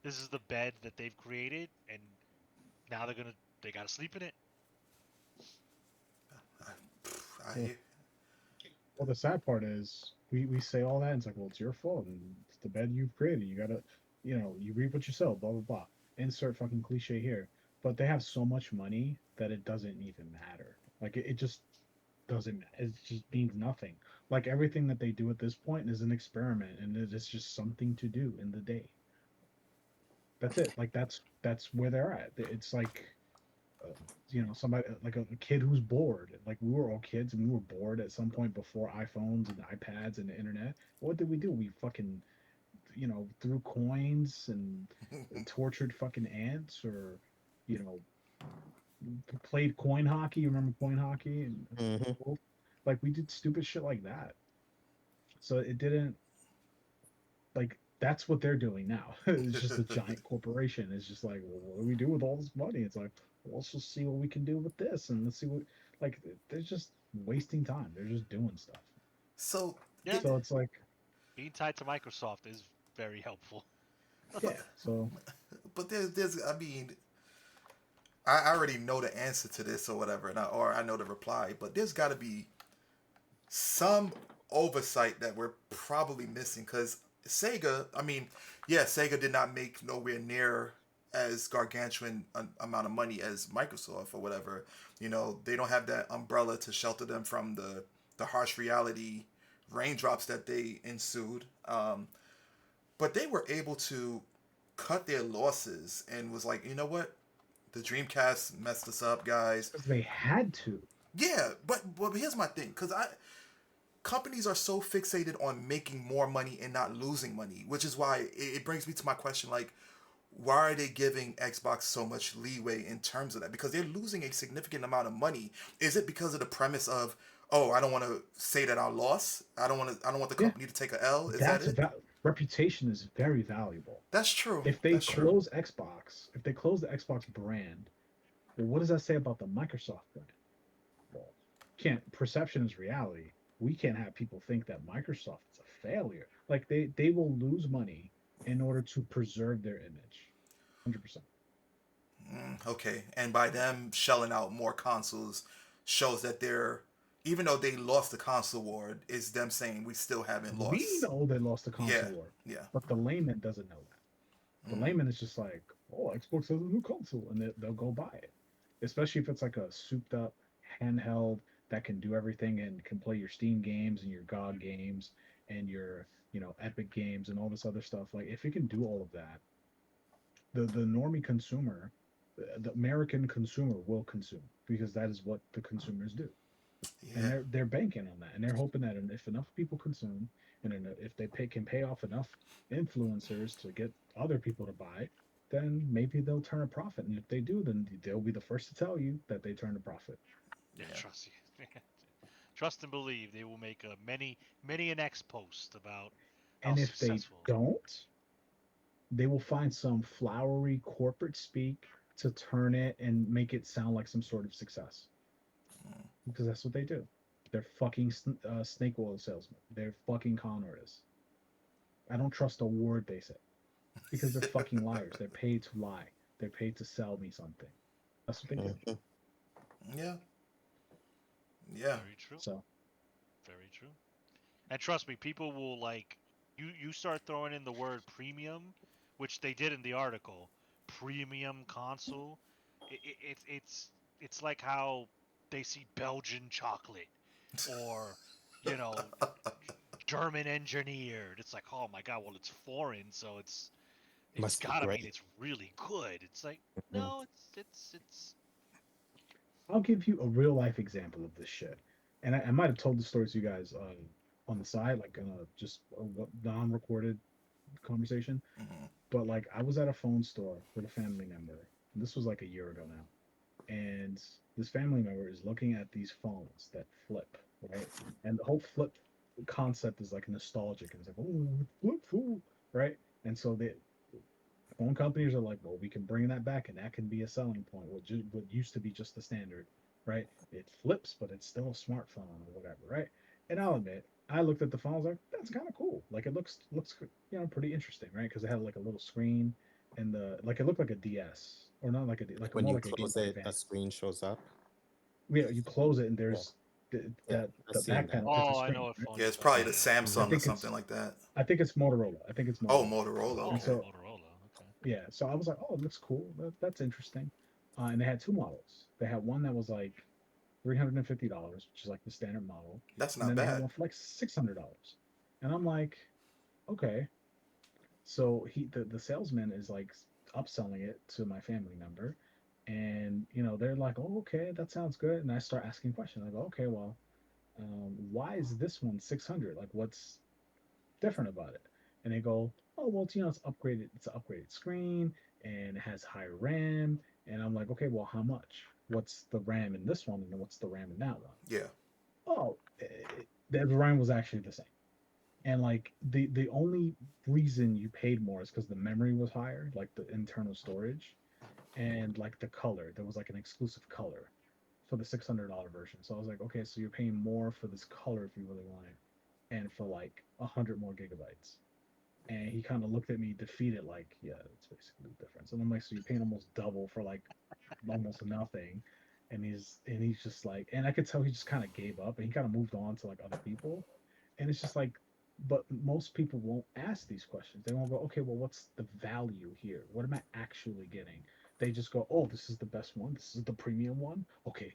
[SPEAKER 3] is the bed that they've created, and now they gotta sleep in it.
[SPEAKER 1] I
[SPEAKER 2] Well,
[SPEAKER 1] hear.
[SPEAKER 2] well, the sad part is we say all that, and it's like, well, it's your fault, and it's the bed you've created. You gotta, you reap what you sow. Blah blah blah. Insert fucking cliche here, but they have so much money that it doesn't even matter. Like it just doesn't. It just means nothing. Like everything that they do at this point is an experiment, and it's just something to do in the day. That's it. Like that's where they're at. It's like uh, somebody like a kid who's bored. Like we were all kids and we were bored at some point before iPhones and iPads and the internet. What did we do? We fucking threw coins and tortured fucking ants, or you know played coin hockey. You remember coin hockey and
[SPEAKER 4] Mhm.
[SPEAKER 2] school? Like we did stupid shit like that. So it didn't, like that's what they're doing now. It's just a giant corporation. It's just like, well, what do we do with all this money? It's like, well, let's just see what we can do with this, and let's see what, like they're just wasting time. They're just doing stuff.
[SPEAKER 1] So,
[SPEAKER 3] Yeah,
[SPEAKER 1] did,
[SPEAKER 2] So it's like,
[SPEAKER 3] being tied to Microsoft is very helpful.
[SPEAKER 1] but
[SPEAKER 2] yeah. So
[SPEAKER 1] but there's I mean, I already know the answer to this or whatever, or I know the reply, but there's got to be some oversight that we're probably missing because Sega, I mean, yeah, Sega did not make nowhere near as gargantuan amount of money as Microsoft or whatever. You know, they don't have that umbrella to shelter them from the harsh reality raindrops that they ensued. But they were able to cut their losses and was like, you know what? The Dreamcast messed us up, guys.
[SPEAKER 2] Because they had to.
[SPEAKER 1] Yeah, but here's my thing, because I companies are so fixated on making more money and not losing money, which is why it brings me to my question, like, why are they giving Xbox so much leeway in terms of that? Because they're losing a significant amount of money. Is it because of the premise of, oh, I don't want to say that I lost. I don't want the
[SPEAKER 2] Yeah,
[SPEAKER 1] company to take a L. Is that
[SPEAKER 2] that's
[SPEAKER 1] it?
[SPEAKER 2] reputation is very valuable.
[SPEAKER 1] That's true.
[SPEAKER 2] If they
[SPEAKER 1] That's true.
[SPEAKER 2] close Xbox, if they close the Xbox brand, well, what does that say about the Microsoft brand? Well, can't perception is reality. We can't have people think that Microsoft is a failure. Like they will lose money in order to preserve their image. 100%.
[SPEAKER 1] Okay, and by them shelling out more consoles shows that they're, even though they lost the console war, is them saying we still haven't
[SPEAKER 2] We
[SPEAKER 1] lost.
[SPEAKER 2] know they lost the
[SPEAKER 1] Yeah,
[SPEAKER 2] console war,
[SPEAKER 1] yeah.
[SPEAKER 2] but the layman doesn't know that. The layman is just like, oh, Xbox has a new console, and they'll go buy it. Especially if it's like a souped up handheld that can do everything and can play your Steam games and your GOG games and your Epic games and all this other stuff. Like if it can do all of that, the normie consumer, the American consumer will consume because that is what the consumers do, and
[SPEAKER 1] Yeah,
[SPEAKER 2] they're banking on that, and they're hoping that if enough people consume, and if they can pay off enough influencers to get other people to buy, then maybe they'll turn a profit, and if they do, then they'll be the first to tell you that they turned a profit.
[SPEAKER 3] Yeah,
[SPEAKER 1] yeah.
[SPEAKER 3] trust you. Trust and believe they will make a many an X post about how
[SPEAKER 2] And if they
[SPEAKER 3] successful.
[SPEAKER 2] don't, they will find some flowery corporate speak to turn it and make it sound like some sort of success, because that's what they do. They're fucking snake oil salesmen. They're fucking con artists. I don't trust a word they say because they're fucking liars. They're paid to lie. They're paid to sell me something. That's what they do.
[SPEAKER 4] Mhm.
[SPEAKER 1] Yeah, yeah.
[SPEAKER 3] Very true.
[SPEAKER 2] So
[SPEAKER 3] Very true. And trust me, people will like you start throwing in the word premium, which they did in the article. Premium console. It's like how they see Belgian chocolate or you know German engineered. It's like, oh my god, well it's foreign, so it's
[SPEAKER 4] Must be
[SPEAKER 3] gotta mean
[SPEAKER 4] great.
[SPEAKER 3] it's really good. It's like
[SPEAKER 4] Mhm.
[SPEAKER 3] no, it's
[SPEAKER 2] I'll give you a real life example of this shit. And I might have told the story to you guys on the side, like just a non-recorded conversation.
[SPEAKER 1] Hmm.
[SPEAKER 2] But like I was at a phone store with a family member. And this was like a year ago now. And this family member is looking at these phones that flip, right? And the whole flip concept is like nostalgic, and it's like, oh, flip fool, right? And so the phone companies are like, well, we can bring that back, and that can be a selling point. What used to be just the standard, right? It flips, but it's still a smartphone or whatever, right? And I'll admit, I looked at the phone, I was like, that's kind of cool. Like it looks pretty interesting, right? Because it had like a little screen and the like it looked like a DS or not like
[SPEAKER 4] Like
[SPEAKER 2] like
[SPEAKER 4] when
[SPEAKER 2] more
[SPEAKER 4] you
[SPEAKER 2] like a Game
[SPEAKER 4] close
[SPEAKER 2] Boy
[SPEAKER 4] it, a
[SPEAKER 2] Advance.
[SPEAKER 4] screen shows up.
[SPEAKER 2] Yeah, you close it and
[SPEAKER 4] Yeah,
[SPEAKER 2] there's
[SPEAKER 4] yeah,
[SPEAKER 2] that
[SPEAKER 4] I've
[SPEAKER 2] the
[SPEAKER 4] seen
[SPEAKER 2] back
[SPEAKER 4] that.
[SPEAKER 2] panel. It's a
[SPEAKER 3] oh, I know
[SPEAKER 2] screen,
[SPEAKER 3] what
[SPEAKER 2] right?
[SPEAKER 3] phone
[SPEAKER 1] Yeah,
[SPEAKER 3] you're
[SPEAKER 1] it's
[SPEAKER 3] talking
[SPEAKER 1] probably
[SPEAKER 3] about.
[SPEAKER 1] the
[SPEAKER 3] Yeah.
[SPEAKER 2] I
[SPEAKER 1] Samsung or
[SPEAKER 2] think
[SPEAKER 1] something
[SPEAKER 2] it's
[SPEAKER 1] like that.
[SPEAKER 2] I think it's Motorola. I think it's
[SPEAKER 1] Oh,
[SPEAKER 2] Motorola.
[SPEAKER 1] Motorola.
[SPEAKER 2] And
[SPEAKER 3] Oh,
[SPEAKER 1] Okay.
[SPEAKER 2] so
[SPEAKER 3] Motorola. Okay.
[SPEAKER 2] yeah, so I was like, oh, it looks cool. That's interesting. And they had two models. They had one that was like $350, which is like the standard model,
[SPEAKER 1] That's
[SPEAKER 2] and
[SPEAKER 1] not
[SPEAKER 2] then they had
[SPEAKER 1] bad.
[SPEAKER 2] one for like $600. And I'm like, okay. So the salesman is like upselling it to my family member, and they're like, oh, okay, that sounds good. And I start asking questions. I go, okay, well, why is this one 600? Like, what's different about it? And they go, oh, well, it's upgraded. It's an upgraded screen and it has higher RAM. And I'm like, okay, well, how much? What's the RAM in this one, and what's the RAM in that one?
[SPEAKER 1] Yeah.
[SPEAKER 2] Oh, the RAM was actually the same. And like the only reason you paid more is because the memory was higher, like the internal storage, and like the color. There was like an exclusive color for the $600 version. So I was like, okay, so you're paying more for this color if you really want it, and for like 100 more gigabytes. And he kind of looked at me defeated, like, yeah, that's basically the difference. And I'm like, so you're paying almost double for like almost nothing, and he's just like, and I could tell he just kind of gave up and he kind of moved on to like other people, and it's just like, but most people won't ask these questions. They won't go, okay, well, what's the value here? What am I actually getting? They just go, oh, this is the best one. This is the premium one. Okay,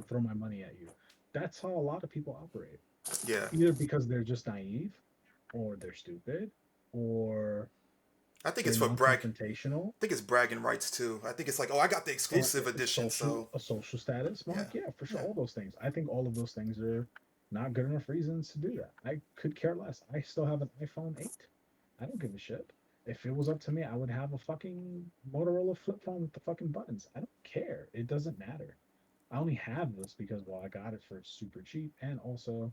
[SPEAKER 2] throw my money at you. That's how a lot of people operate.
[SPEAKER 1] Yeah.
[SPEAKER 2] Either because they're just naive, or they're stupid, or
[SPEAKER 1] I think
[SPEAKER 2] they're
[SPEAKER 1] it's for brag.
[SPEAKER 2] non-confrontational.
[SPEAKER 1] I think it's bragging rights too. I think it's like, oh, I got the
[SPEAKER 2] Or
[SPEAKER 1] exclusive
[SPEAKER 2] a
[SPEAKER 1] edition,
[SPEAKER 2] social
[SPEAKER 1] so
[SPEAKER 2] a social status
[SPEAKER 1] yeah,
[SPEAKER 2] mark. Yeah, for sure.
[SPEAKER 1] yeah,
[SPEAKER 2] All those things. I think all of those things are not good enough reasons to do that. I could care less. I still have an iPhone 8. I don't give a shit. If it was up to me, I would have a fucking Motorola flip phone with the fucking buttons. I don't care. It doesn't matter. I only have this because, well, I got it for super cheap, and also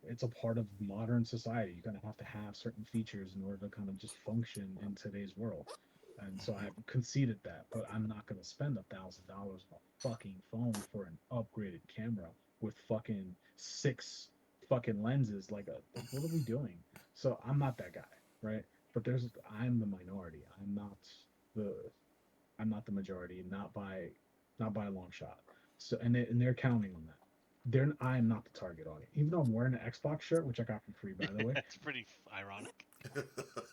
[SPEAKER 2] it's a part of modern society. You're gonna have to have certain features in order to kind of just function in today's world. And so I've conceded that, but I'm not gonna spend $1,000 on a fucking phone for an upgraded camera with fucking six fucking lenses. Like what are we doing? So I'm not that guy, right? But I'm the minority. The I'm not the majority, not by a long shot. So and they're counting on that. I'm not the target audience. Even though I'm wearing an Xbox shirt, which I got for free, by the way.
[SPEAKER 3] It's pretty ironic.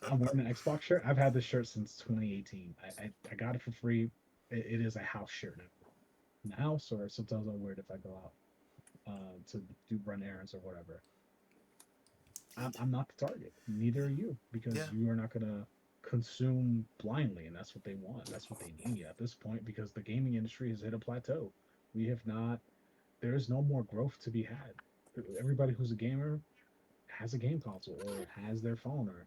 [SPEAKER 2] I'm wearing an Xbox shirt. I've had this shirt since 2018. I got it for free. It is a house shirt now. In the house, or sometimes I'll wear it if I go out to do run errands or whatever. I'm not the target. Neither are you, because
[SPEAKER 1] yeah,
[SPEAKER 2] you are not gonna consume blindly, and that's what they want. That's what they need at this point, because the gaming industry has hit a plateau. We have not. There is no more growth to be had. Everybody who's a gamer has a game console or has their phone, or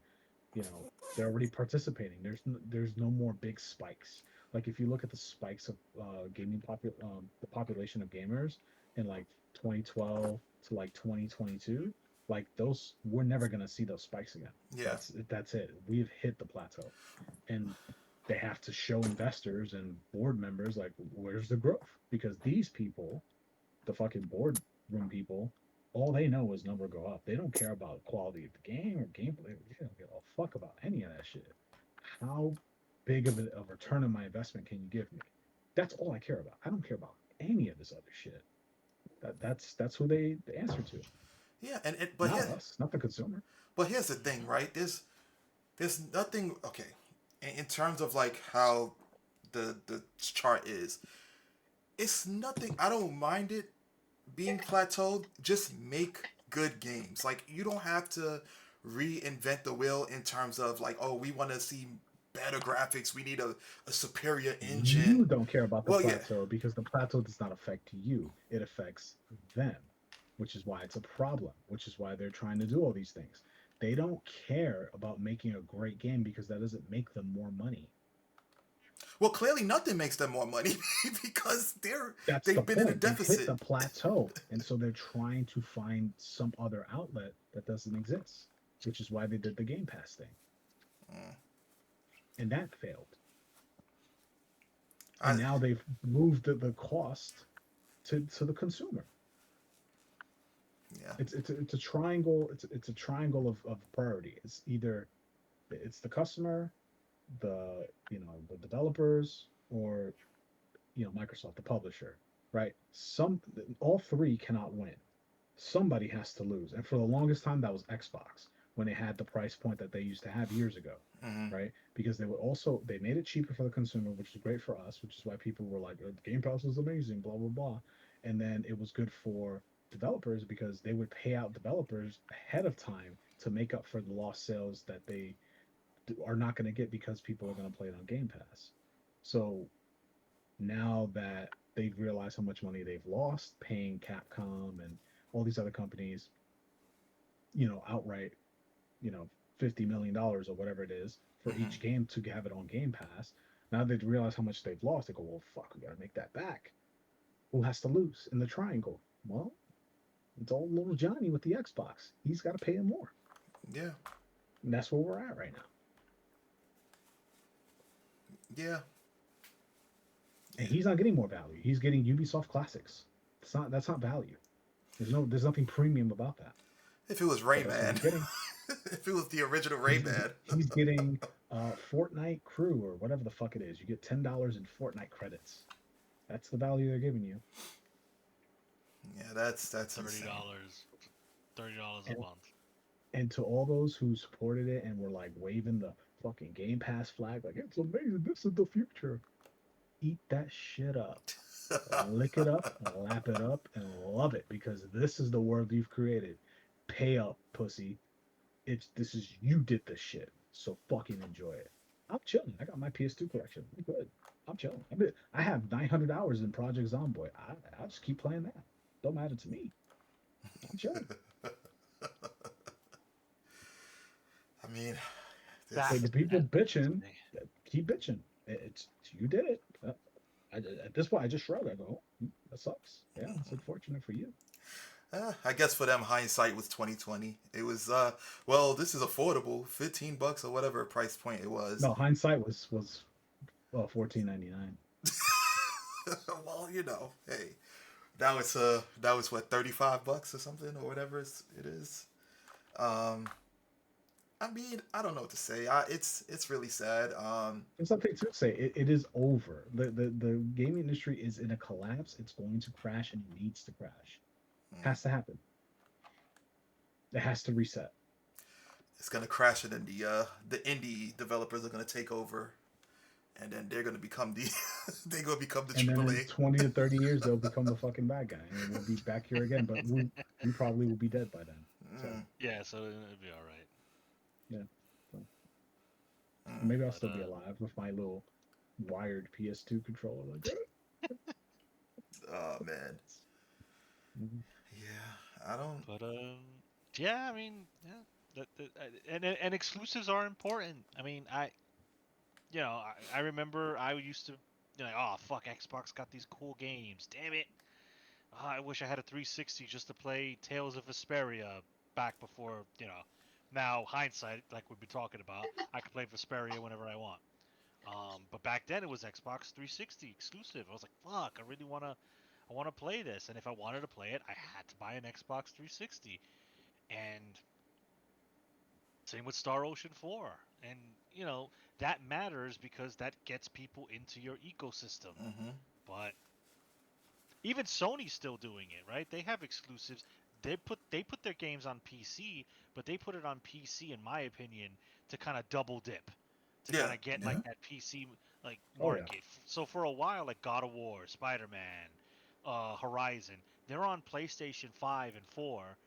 [SPEAKER 2] they're already participating. There's no more big spikes. Like if you look at the spikes of the population of gamers in like 2012 to like 2022, like those, we're never gonna see those spikes again.
[SPEAKER 1] yeah.
[SPEAKER 2] That's it. We've hit the plateau, and they have to show investors and board members like, where's the growth? Because these people, the fucking board room people, all they know is number go up. They don't care about quality of the game or gameplay. They don't give a fuck about any of that shit. How big of a return on my investment can you give me? That's all I care about. I don't care about any of this other shit. That's who they answer to.
[SPEAKER 1] Yeah, and it,
[SPEAKER 2] Not us, not the consumer.
[SPEAKER 1] but here's the thing, right? There's nothing okay in terms of like how the chart is. It's nothing. I don't mind it being plateaued. Just make good games. Like you don't have to reinvent the wheel in terms of like, oh, we want to see better graphics. We need a superior engine.
[SPEAKER 2] You don't care about the
[SPEAKER 1] Well, yeah.
[SPEAKER 2] plateau because the plateau does not affect you. It affects them, which is why it's a problem, which is why they're trying to do all these things. They don't care about making a great game because that doesn't make them more money.
[SPEAKER 1] Well, clearly nothing makes them more money because
[SPEAKER 2] That's the
[SPEAKER 1] they've been in a
[SPEAKER 2] point. They've hit
[SPEAKER 1] deficit.
[SPEAKER 2] the plateau. And so they're trying to find some other outlet that doesn't exist, which is why they did the Game Pass thing.
[SPEAKER 1] Mm.
[SPEAKER 2] And that failed.
[SPEAKER 1] I,
[SPEAKER 2] And now they've moved the cost to the consumer.
[SPEAKER 1] yeah.
[SPEAKER 2] It's a triangle. It's a triangle of priority. It's either it's the customer, the developers, or Microsoft, the publisher, right? All three cannot win. Somebody has to lose, and for the longest time that was Xbox, when they had the price point that they used to have years ago,
[SPEAKER 1] Hmm.
[SPEAKER 2] right? Because they made it cheaper for the consumer, which is great for us, which is why people were like, Game Pass is amazing, blah blah blah. And then it was good for developers because they would pay out developers ahead of time to make up for the lost sales that they are not going to get because people are going to play it on Game Pass. So now that they've realized how much money they've lost paying Capcom and all these other companies, outright, you know, $50 million or whatever it is for
[SPEAKER 1] Hmm.
[SPEAKER 2] each game to have it on Game Pass. Now they realize how much they've lost. They go, well, fuck, we got to make that back. Who has to lose in the triangle? Well, it's all little Johnny with the Xbox. He's got to pay him more.
[SPEAKER 1] Yeah.
[SPEAKER 2] And that's where we're at right now.
[SPEAKER 1] Yeah.
[SPEAKER 2] And he's not getting more value. He's getting Ubisoft classics. That's not value. There's nothing premium about that.
[SPEAKER 1] If it was
[SPEAKER 2] But that's what
[SPEAKER 1] Rayman,
[SPEAKER 2] he's getting.
[SPEAKER 1] if it was the original
[SPEAKER 2] He's,
[SPEAKER 1] Rayman,
[SPEAKER 2] getting Fortnite Crew or whatever the fuck it is. You get $10 in Fortnite credits. That's the value they're giving you.
[SPEAKER 1] Yeah, that's
[SPEAKER 3] $30,
[SPEAKER 1] insane.
[SPEAKER 3] $30 a
[SPEAKER 2] And
[SPEAKER 3] month.
[SPEAKER 2] and to all those who supported it and were like waving the fucking Game Pass flag, like it's amazing, this is the future. Eat that shit up. Lick it up, lap it up, and love it because this is the world you've created. Pay up, pussy. This is you did this shit. So fucking enjoy it. I'm chilling. I got my PS2 collection. I'm good. I'm chilling. I have 900 hours in Project Zomboid. I'll just keep playing that. Don't matter to me. I'm chilling.
[SPEAKER 1] I mean,
[SPEAKER 3] That
[SPEAKER 2] So
[SPEAKER 1] this,
[SPEAKER 2] the people
[SPEAKER 3] that's
[SPEAKER 2] bitching,
[SPEAKER 3] me.
[SPEAKER 2] keep bitching. It's you did it. At this point, I just shrug. I go, that sucks. Yeah, it's unfortunate for you.
[SPEAKER 1] I guess for them, hindsight was 2020. It was well, this is affordable, $15 or whatever price point it was.
[SPEAKER 2] No, hindsight was 14.99.
[SPEAKER 1] Well, hey, that was what, $35 or something or whatever it is. Um, I mean, I don't know what to say. It's really sad.
[SPEAKER 2] There's something to say. It is over. The gaming industry is in a collapse. It's going to crash and it needs to crash. Has to happen. It has to reset.
[SPEAKER 1] It's gonna crash, and then the indie developers are gonna take over, and then they're gonna become the they're gonna become the
[SPEAKER 2] And then in
[SPEAKER 1] AAA.
[SPEAKER 2] 20 to 30 years, they'll become the fucking bad guy, and we'll be back here again. But we probably will be dead by then. So
[SPEAKER 1] Mm,
[SPEAKER 3] Yeah, so it'd be all right.
[SPEAKER 2] yeah, so
[SPEAKER 1] mm.
[SPEAKER 2] maybe I'll
[SPEAKER 3] But
[SPEAKER 2] still be alive with my little wired PS2 controller. Like,
[SPEAKER 1] Oh man,
[SPEAKER 2] mhm.
[SPEAKER 1] yeah. I don't.
[SPEAKER 3] but yeah, I mean, yeah, and exclusives are important. I mean, I remember I used to, oh fuck, Xbox got these cool games. Damn it. I wish I had a 360 just to play Tales of Vesperia back before, now hindsight, like we've been talking about, I could play Vesperia whenever I want. But back then it was Xbox 360 exclusive. I was like, fuck, I want to play this, and if I wanted to play it, I had to buy an Xbox 360. And same with Star Ocean 4. And that matters because that gets people into your ecosystem.
[SPEAKER 1] Mm-hmm.
[SPEAKER 3] But even Sony's still doing it, right? They have exclusives. They put their games on PC, but they put it on PC, in my opinion, to kind of double dip, to
[SPEAKER 1] Yeah,
[SPEAKER 3] kind of get
[SPEAKER 1] yeah.
[SPEAKER 3] like that PC like
[SPEAKER 2] Oh yeah,
[SPEAKER 3] market. So for a while, like God of War, Spider-Man, Horizon, they're on PlayStation 5 and 4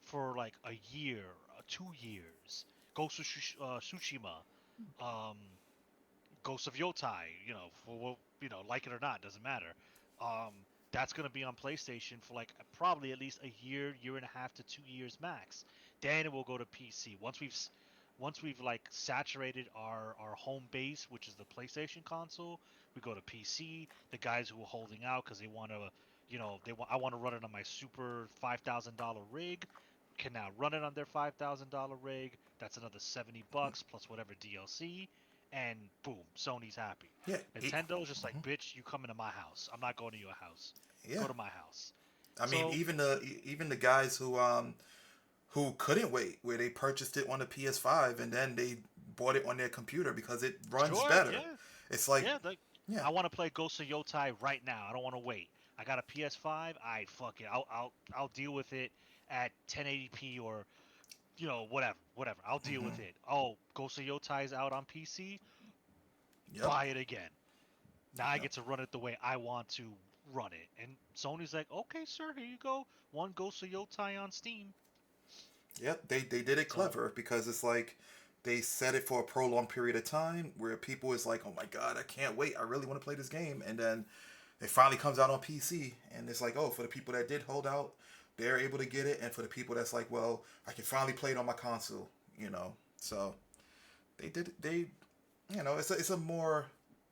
[SPEAKER 3] for like a year, 2 years. Ghost of Tsushima, um, Ghost of Yotai, for like it or not, doesn't matter. Um, that's gonna be on PlayStation for like probably at least a year, year and a half to 2 years max. Then it will go to PC. Once we've like saturated our home base, which is the PlayStation console, we go to PC. The guys who are holding out because they want to, I want to run it on my super $5,000 rig. Can now run it on their $5,000 rig. That's another $70 plus whatever DLC, and boom, Sony's happy.
[SPEAKER 1] Yeah,
[SPEAKER 3] Nintendo's just like, bitch, you come into my house. I'm not going to your house.
[SPEAKER 1] yeah.
[SPEAKER 3] Go to my house.
[SPEAKER 1] I mean,
[SPEAKER 3] So
[SPEAKER 1] even the guys who couldn't wait, where they purchased it on the PS5 and then they bought it on their computer because it runs
[SPEAKER 3] sure,
[SPEAKER 1] better.
[SPEAKER 3] yeah,
[SPEAKER 1] It's like,
[SPEAKER 3] yeah. Like,
[SPEAKER 1] yeah,
[SPEAKER 3] I want to play Ghost of Yotai right now. I don't want to wait. I got a PS5. I fuck it. I'll deal with it at 1080p or whatever. I'll deal
[SPEAKER 1] hmm,
[SPEAKER 3] with it. Oh, Ghost of Yotai is out on PC.
[SPEAKER 1] yep,
[SPEAKER 3] Buy it again. Now I
[SPEAKER 1] yep,
[SPEAKER 3] get to run it the way I want to run it. And Sony's like, okay, sir, here you go. One Ghost of Yotai on Steam.
[SPEAKER 1] yep. They did it
[SPEAKER 3] So
[SPEAKER 1] clever because it's like they set it for a prolonged period of time where people is like, oh my god, I can't wait. I really want to play this game, and then it finally comes out on PC, and it's like, oh, for the people that did hold out, they're able to get it, and for the people that's like, well, I can finally play it on my console, So they did they, it's a more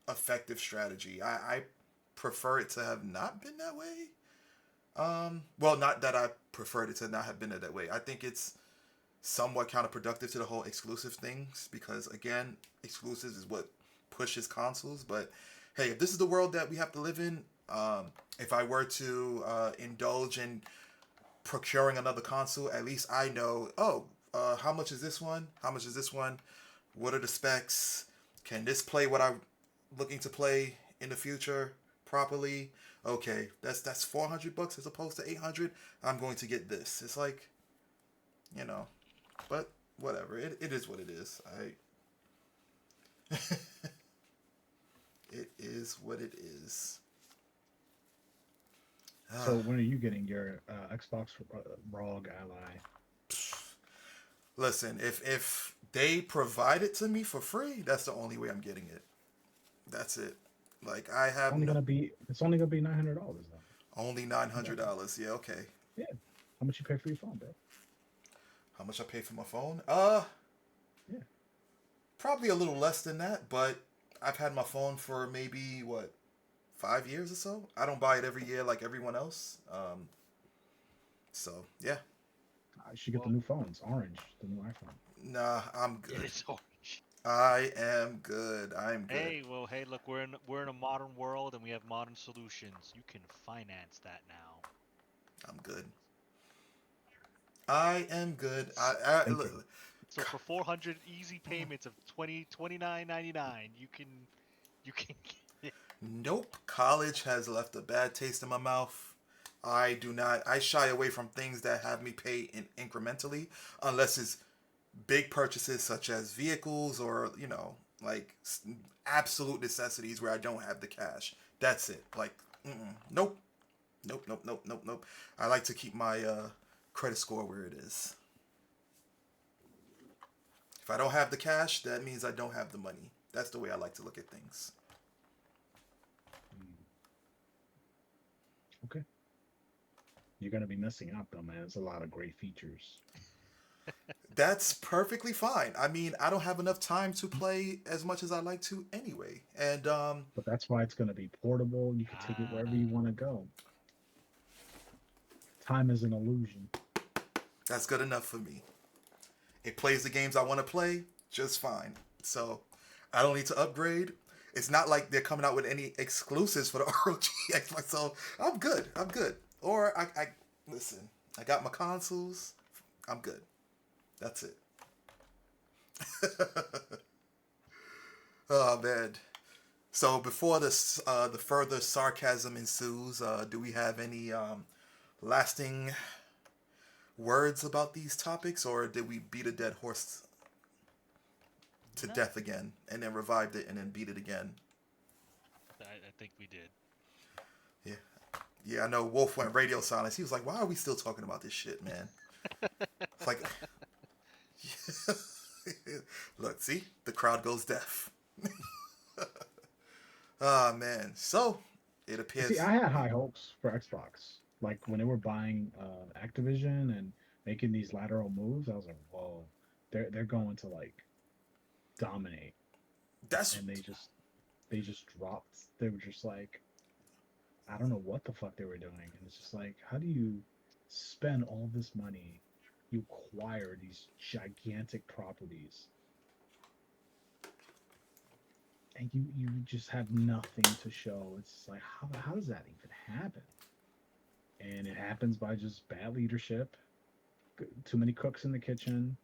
[SPEAKER 1] effective strategy. I prefer it to have not been that way. Well, not that I preferred it to not have been that way. I think it's somewhat counterproductive to the whole exclusive things because again, exclusives is what pushes consoles. But hey, if this is the world that we have to live in, if I were to indulge in procuring another console, at least I know, oh, how much is this one? How much is this one? What are the specs? Can this play what I'm looking to play in the future? properly. Okay, that's $400 as opposed to 800. I'm going to get this. It's like, you know, but whatever. It is what it is. It is what it is.
[SPEAKER 2] So when are you getting your Xbox ROG Ally?
[SPEAKER 1] Listen, if they provide it to me for free, that's the only way I'm getting it. That's it. Like I have no,
[SPEAKER 2] It's only gonna be $900 though.
[SPEAKER 1] only $900. Yeah, okay.
[SPEAKER 2] Yeah. How much you pay for your phone, bro?
[SPEAKER 1] How much I pay for my phone?
[SPEAKER 2] Yeah.
[SPEAKER 1] Probably a little less than that, but I've had my phone for maybe what, 5 years or so. I don't buy it every year like everyone else. So yeah,
[SPEAKER 2] I should get the new phones, orange, the new iPhone.
[SPEAKER 1] nah, I'm good.
[SPEAKER 3] It's orange.
[SPEAKER 1] I am good. I'm good.
[SPEAKER 3] Hey, well, hey, look, we're in a modern world and we have modern solutions. You can finance that now.
[SPEAKER 1] I'm good. I am good. I
[SPEAKER 2] Thank
[SPEAKER 1] look,
[SPEAKER 2] you.
[SPEAKER 3] So for 400 easy payments of 29.99, you can get
[SPEAKER 1] nope. College has left a bad taste in my mouth. I do not. I shy away from things that have me pay in incrementally, unless it's big purchases such as vehicles or like absolute necessities where I don't have the cash. That's it. Like, nope, nope, nope, nope, nope, nope. I like to keep my credit score where it is. If I don't have the cash, that means I don't have the money. That's the way I like to look at things.
[SPEAKER 2] Okay. You're gonna be missing out though, man. There's a lot of great features.
[SPEAKER 1] That's perfectly fine. I mean, I don't have enough time to play as much as I like to anyway. And
[SPEAKER 2] But that's why it's gonna be portable. You can take it wherever you want to go. Time is an illusion.
[SPEAKER 1] that's good enough for me. It plays the games I want to play just fine. So I don't need to upgrade. It's not like they're coming out with any exclusives for the ROG Xbox. So I'm good. I'm good. Or I listen. I got my consoles. I'm good. That's it. Oh man. So before this, the further sarcasm ensues, do we have any lasting words about these topics, or did we beat a dead horse to
[SPEAKER 3] no.
[SPEAKER 1] death again, and then revived it, and then beat it again?
[SPEAKER 3] I think we did.
[SPEAKER 1] Yeah, yeah. I know Wolf went radio silence. He was like, "Why are we still talking about this shit, man?" It's like, look, see, the crowd goes deaf. Ah man. So it
[SPEAKER 2] See,
[SPEAKER 1] appears.
[SPEAKER 2] I had high hopes for Xbox. Like when they were buying Activision and making these lateral moves, I was like, whoa, they're going to like dominate.
[SPEAKER 1] That's
[SPEAKER 2] And they just dropped. They were just like, I don't know what the fuck they were doing. And it's just like, how do you spend all this money? You acquire these gigantic properties, and you just have nothing to show. It's like, how does that even happen? And it happens by just bad leadership, too many cooks in the kitchen,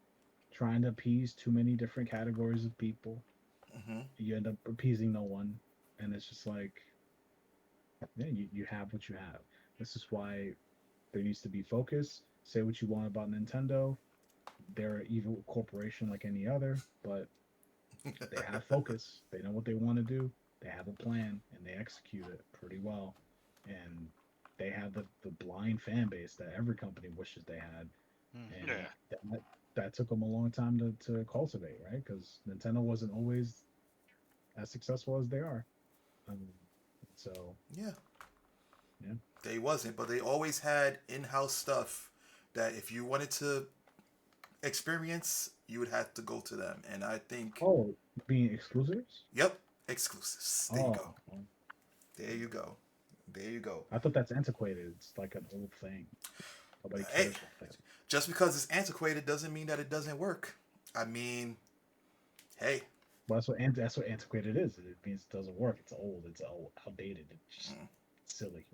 [SPEAKER 2] trying to appease too many different categories of people.
[SPEAKER 1] hmm
[SPEAKER 2] You end up appeasing no one, and it's just like, yeah, you have what you have. This is why there needs to be focus. Say what you want about Nintendo. They're an evil corporation like any other, but they have focus. They know what they want to do. They have a plan, and they execute it pretty well. And they have the blind fan base that every company wishes they had, and
[SPEAKER 3] Yeah.
[SPEAKER 2] that took them a long time to cultivate, right? Because Nintendo wasn't always as successful as they are. So
[SPEAKER 1] Yeah,
[SPEAKER 2] yeah.
[SPEAKER 1] they wasn't, but they always had in-house stuff that if you wanted to experience, you would have to go to them. And I think,
[SPEAKER 2] Oh, being exclusives?
[SPEAKER 1] yep, exclusives. There you
[SPEAKER 2] Oh,
[SPEAKER 1] go. There you go. There you go.
[SPEAKER 2] I thought that's antiquated. It's like an old thing. Nobody
[SPEAKER 1] Hey,
[SPEAKER 2] cares about that.
[SPEAKER 1] just because it's antiquated doesn't mean that it doesn't work. I mean, hey,
[SPEAKER 2] Well, that's what antiquated is. It means it doesn't work. It's old. It's old, outdated. It's just silly.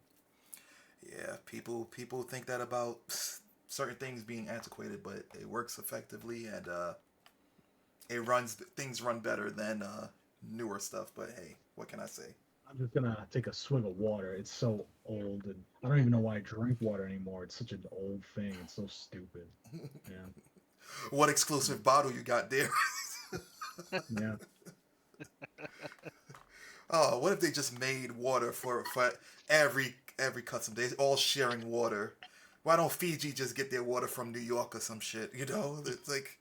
[SPEAKER 1] yeah, people think that about certain things being antiquated, but it works effectively and things run better than newer stuff. But hey, what can I say?
[SPEAKER 2] I'm just gonna take a swig of water. It's so old, and I don't even know why I drink water anymore. It's such an old thing. It's so stupid. Yeah,
[SPEAKER 1] What exclusive bottle you got there?
[SPEAKER 2] yeah.
[SPEAKER 1] Oh, what if they just made water for every custom? They all sharing water. Why don't Fiji just get their water from New York or some shit? You know, it's like,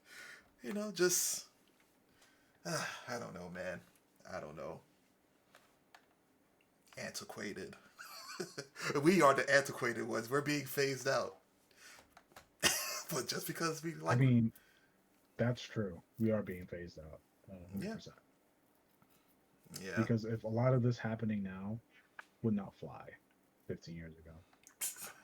[SPEAKER 1] just I don't know, man. I don't know. Antiquated. We are the antiquated ones. We're being phased out. But just because we
[SPEAKER 2] I
[SPEAKER 1] like,
[SPEAKER 2] mean, that's true. We are being phased out,
[SPEAKER 1] yeah,
[SPEAKER 2] 100%.
[SPEAKER 1] yeah,
[SPEAKER 2] Because if a lot of this happening now would not fly 15 years ago,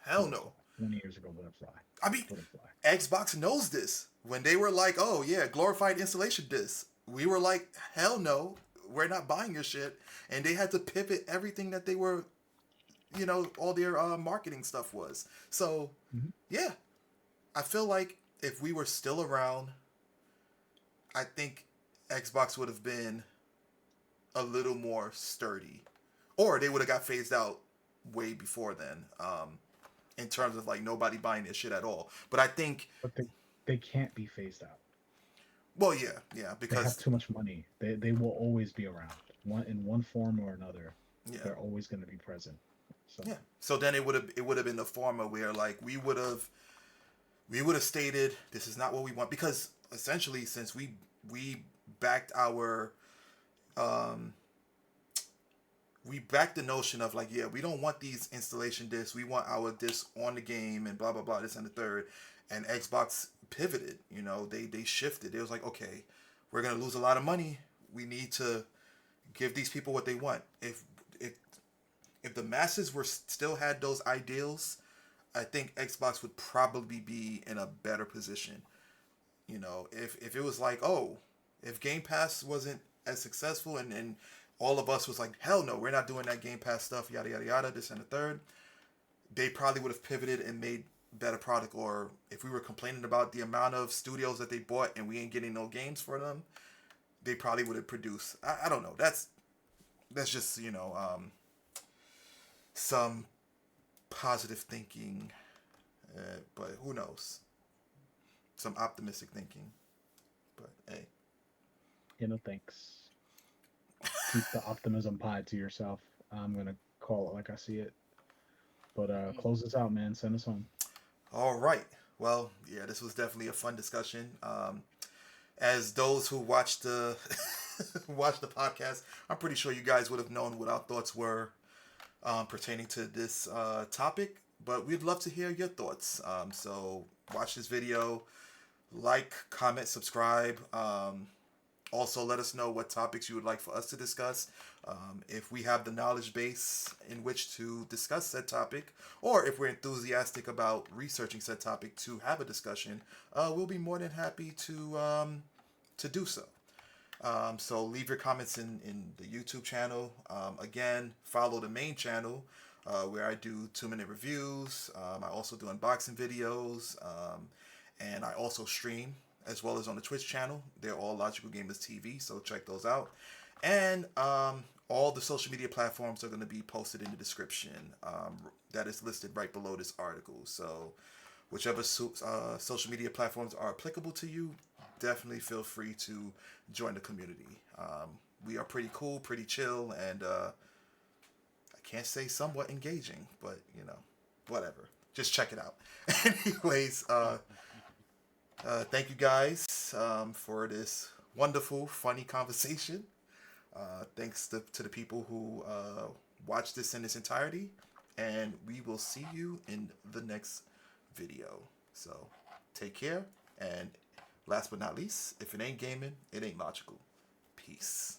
[SPEAKER 1] hell
[SPEAKER 2] wouldn't fly.
[SPEAKER 1] no.
[SPEAKER 2] 20 years ago wouldn't fly.
[SPEAKER 1] I mean,
[SPEAKER 2] Wouldn't fly.
[SPEAKER 1] Xbox knows this. When they were like, oh yeah, glorified installation discs, we were like, hell no, we're not buying your shit. And they had to pivot everything that they were, all their marketing stuff was. So,
[SPEAKER 2] Mhm.
[SPEAKER 1] yeah, I feel like if we were still around, I think Xbox would have been a little more sturdy. Or they would have got phased out way before then. In terms of like nobody buying their shit at all. But I think,
[SPEAKER 2] But they can't be phased out.
[SPEAKER 1] well, yeah,
[SPEAKER 2] They have
[SPEAKER 1] because
[SPEAKER 2] too much money. They will always be around. In one form or another.
[SPEAKER 1] yeah,
[SPEAKER 2] They're always going to be present. So,
[SPEAKER 1] yeah. So then it would have been the form of where like we would have stated this is not what we want, because essentially since we backed our um we backed the notion of like, yeah, we don't want these installation discs, we want our discs on the game and blah blah blah, this and the third. And Xbox pivoted, they shifted. It was like, okay, we're gonna lose a lot of money, we need to give these people what they want. If if the masses were still had those ideals, I think Xbox would probably be in a better position. If it was like, oh, if Game Pass wasn't as successful, and all of us was like, hell no, we're not doing that Game Pass stuff, yada yada yada, this and the third, they probably would have pivoted and made better product. Or if we were complaining about the amount of studios that they bought and we ain't getting no games for them, they probably would have produced. I don't know. That's just some positive thinking, but who knows? Some optimistic thinking, but hey.
[SPEAKER 2] thanks. Keep the optimism pie to yourself. I'm going to call it like I see it. But close this out, man. Send us home.
[SPEAKER 1] All right. Well, yeah, this was definitely a fun discussion. As those who watched the watched the podcast, I'm pretty sure you guys would have known what our thoughts were pertaining to this topic. But we'd love to hear your thoughts. So watch this video, like, comment, subscribe. Also, let us know what topics you would like for us to discuss. If we have the knowledge base in which to discuss said topic, or if we're enthusiastic about researching said topic to have a discussion, we'll be more than happy to do so. So leave your comments in the YouTube channel. Again, follow the main channel where I do 2-minute reviews. I also do unboxing videos, and I also stream as well as on the Twitch channel. They're all Logical Gamers TV, so check those out. And all the social media platforms are going to be posted in the description. That is listed right below this article. So whichever social media platforms are applicable to you, definitely feel free to join the community. We are pretty cool, pretty chill, and I can't say somewhat engaging, but whatever. Just check it out. Anyways, thank you guys for this wonderful, funny conversation. Thanks to the people who watched this in its entirety, and we will see you in the next video. So take care, and last but not least, if it ain't gaming, it ain't logical. Peace.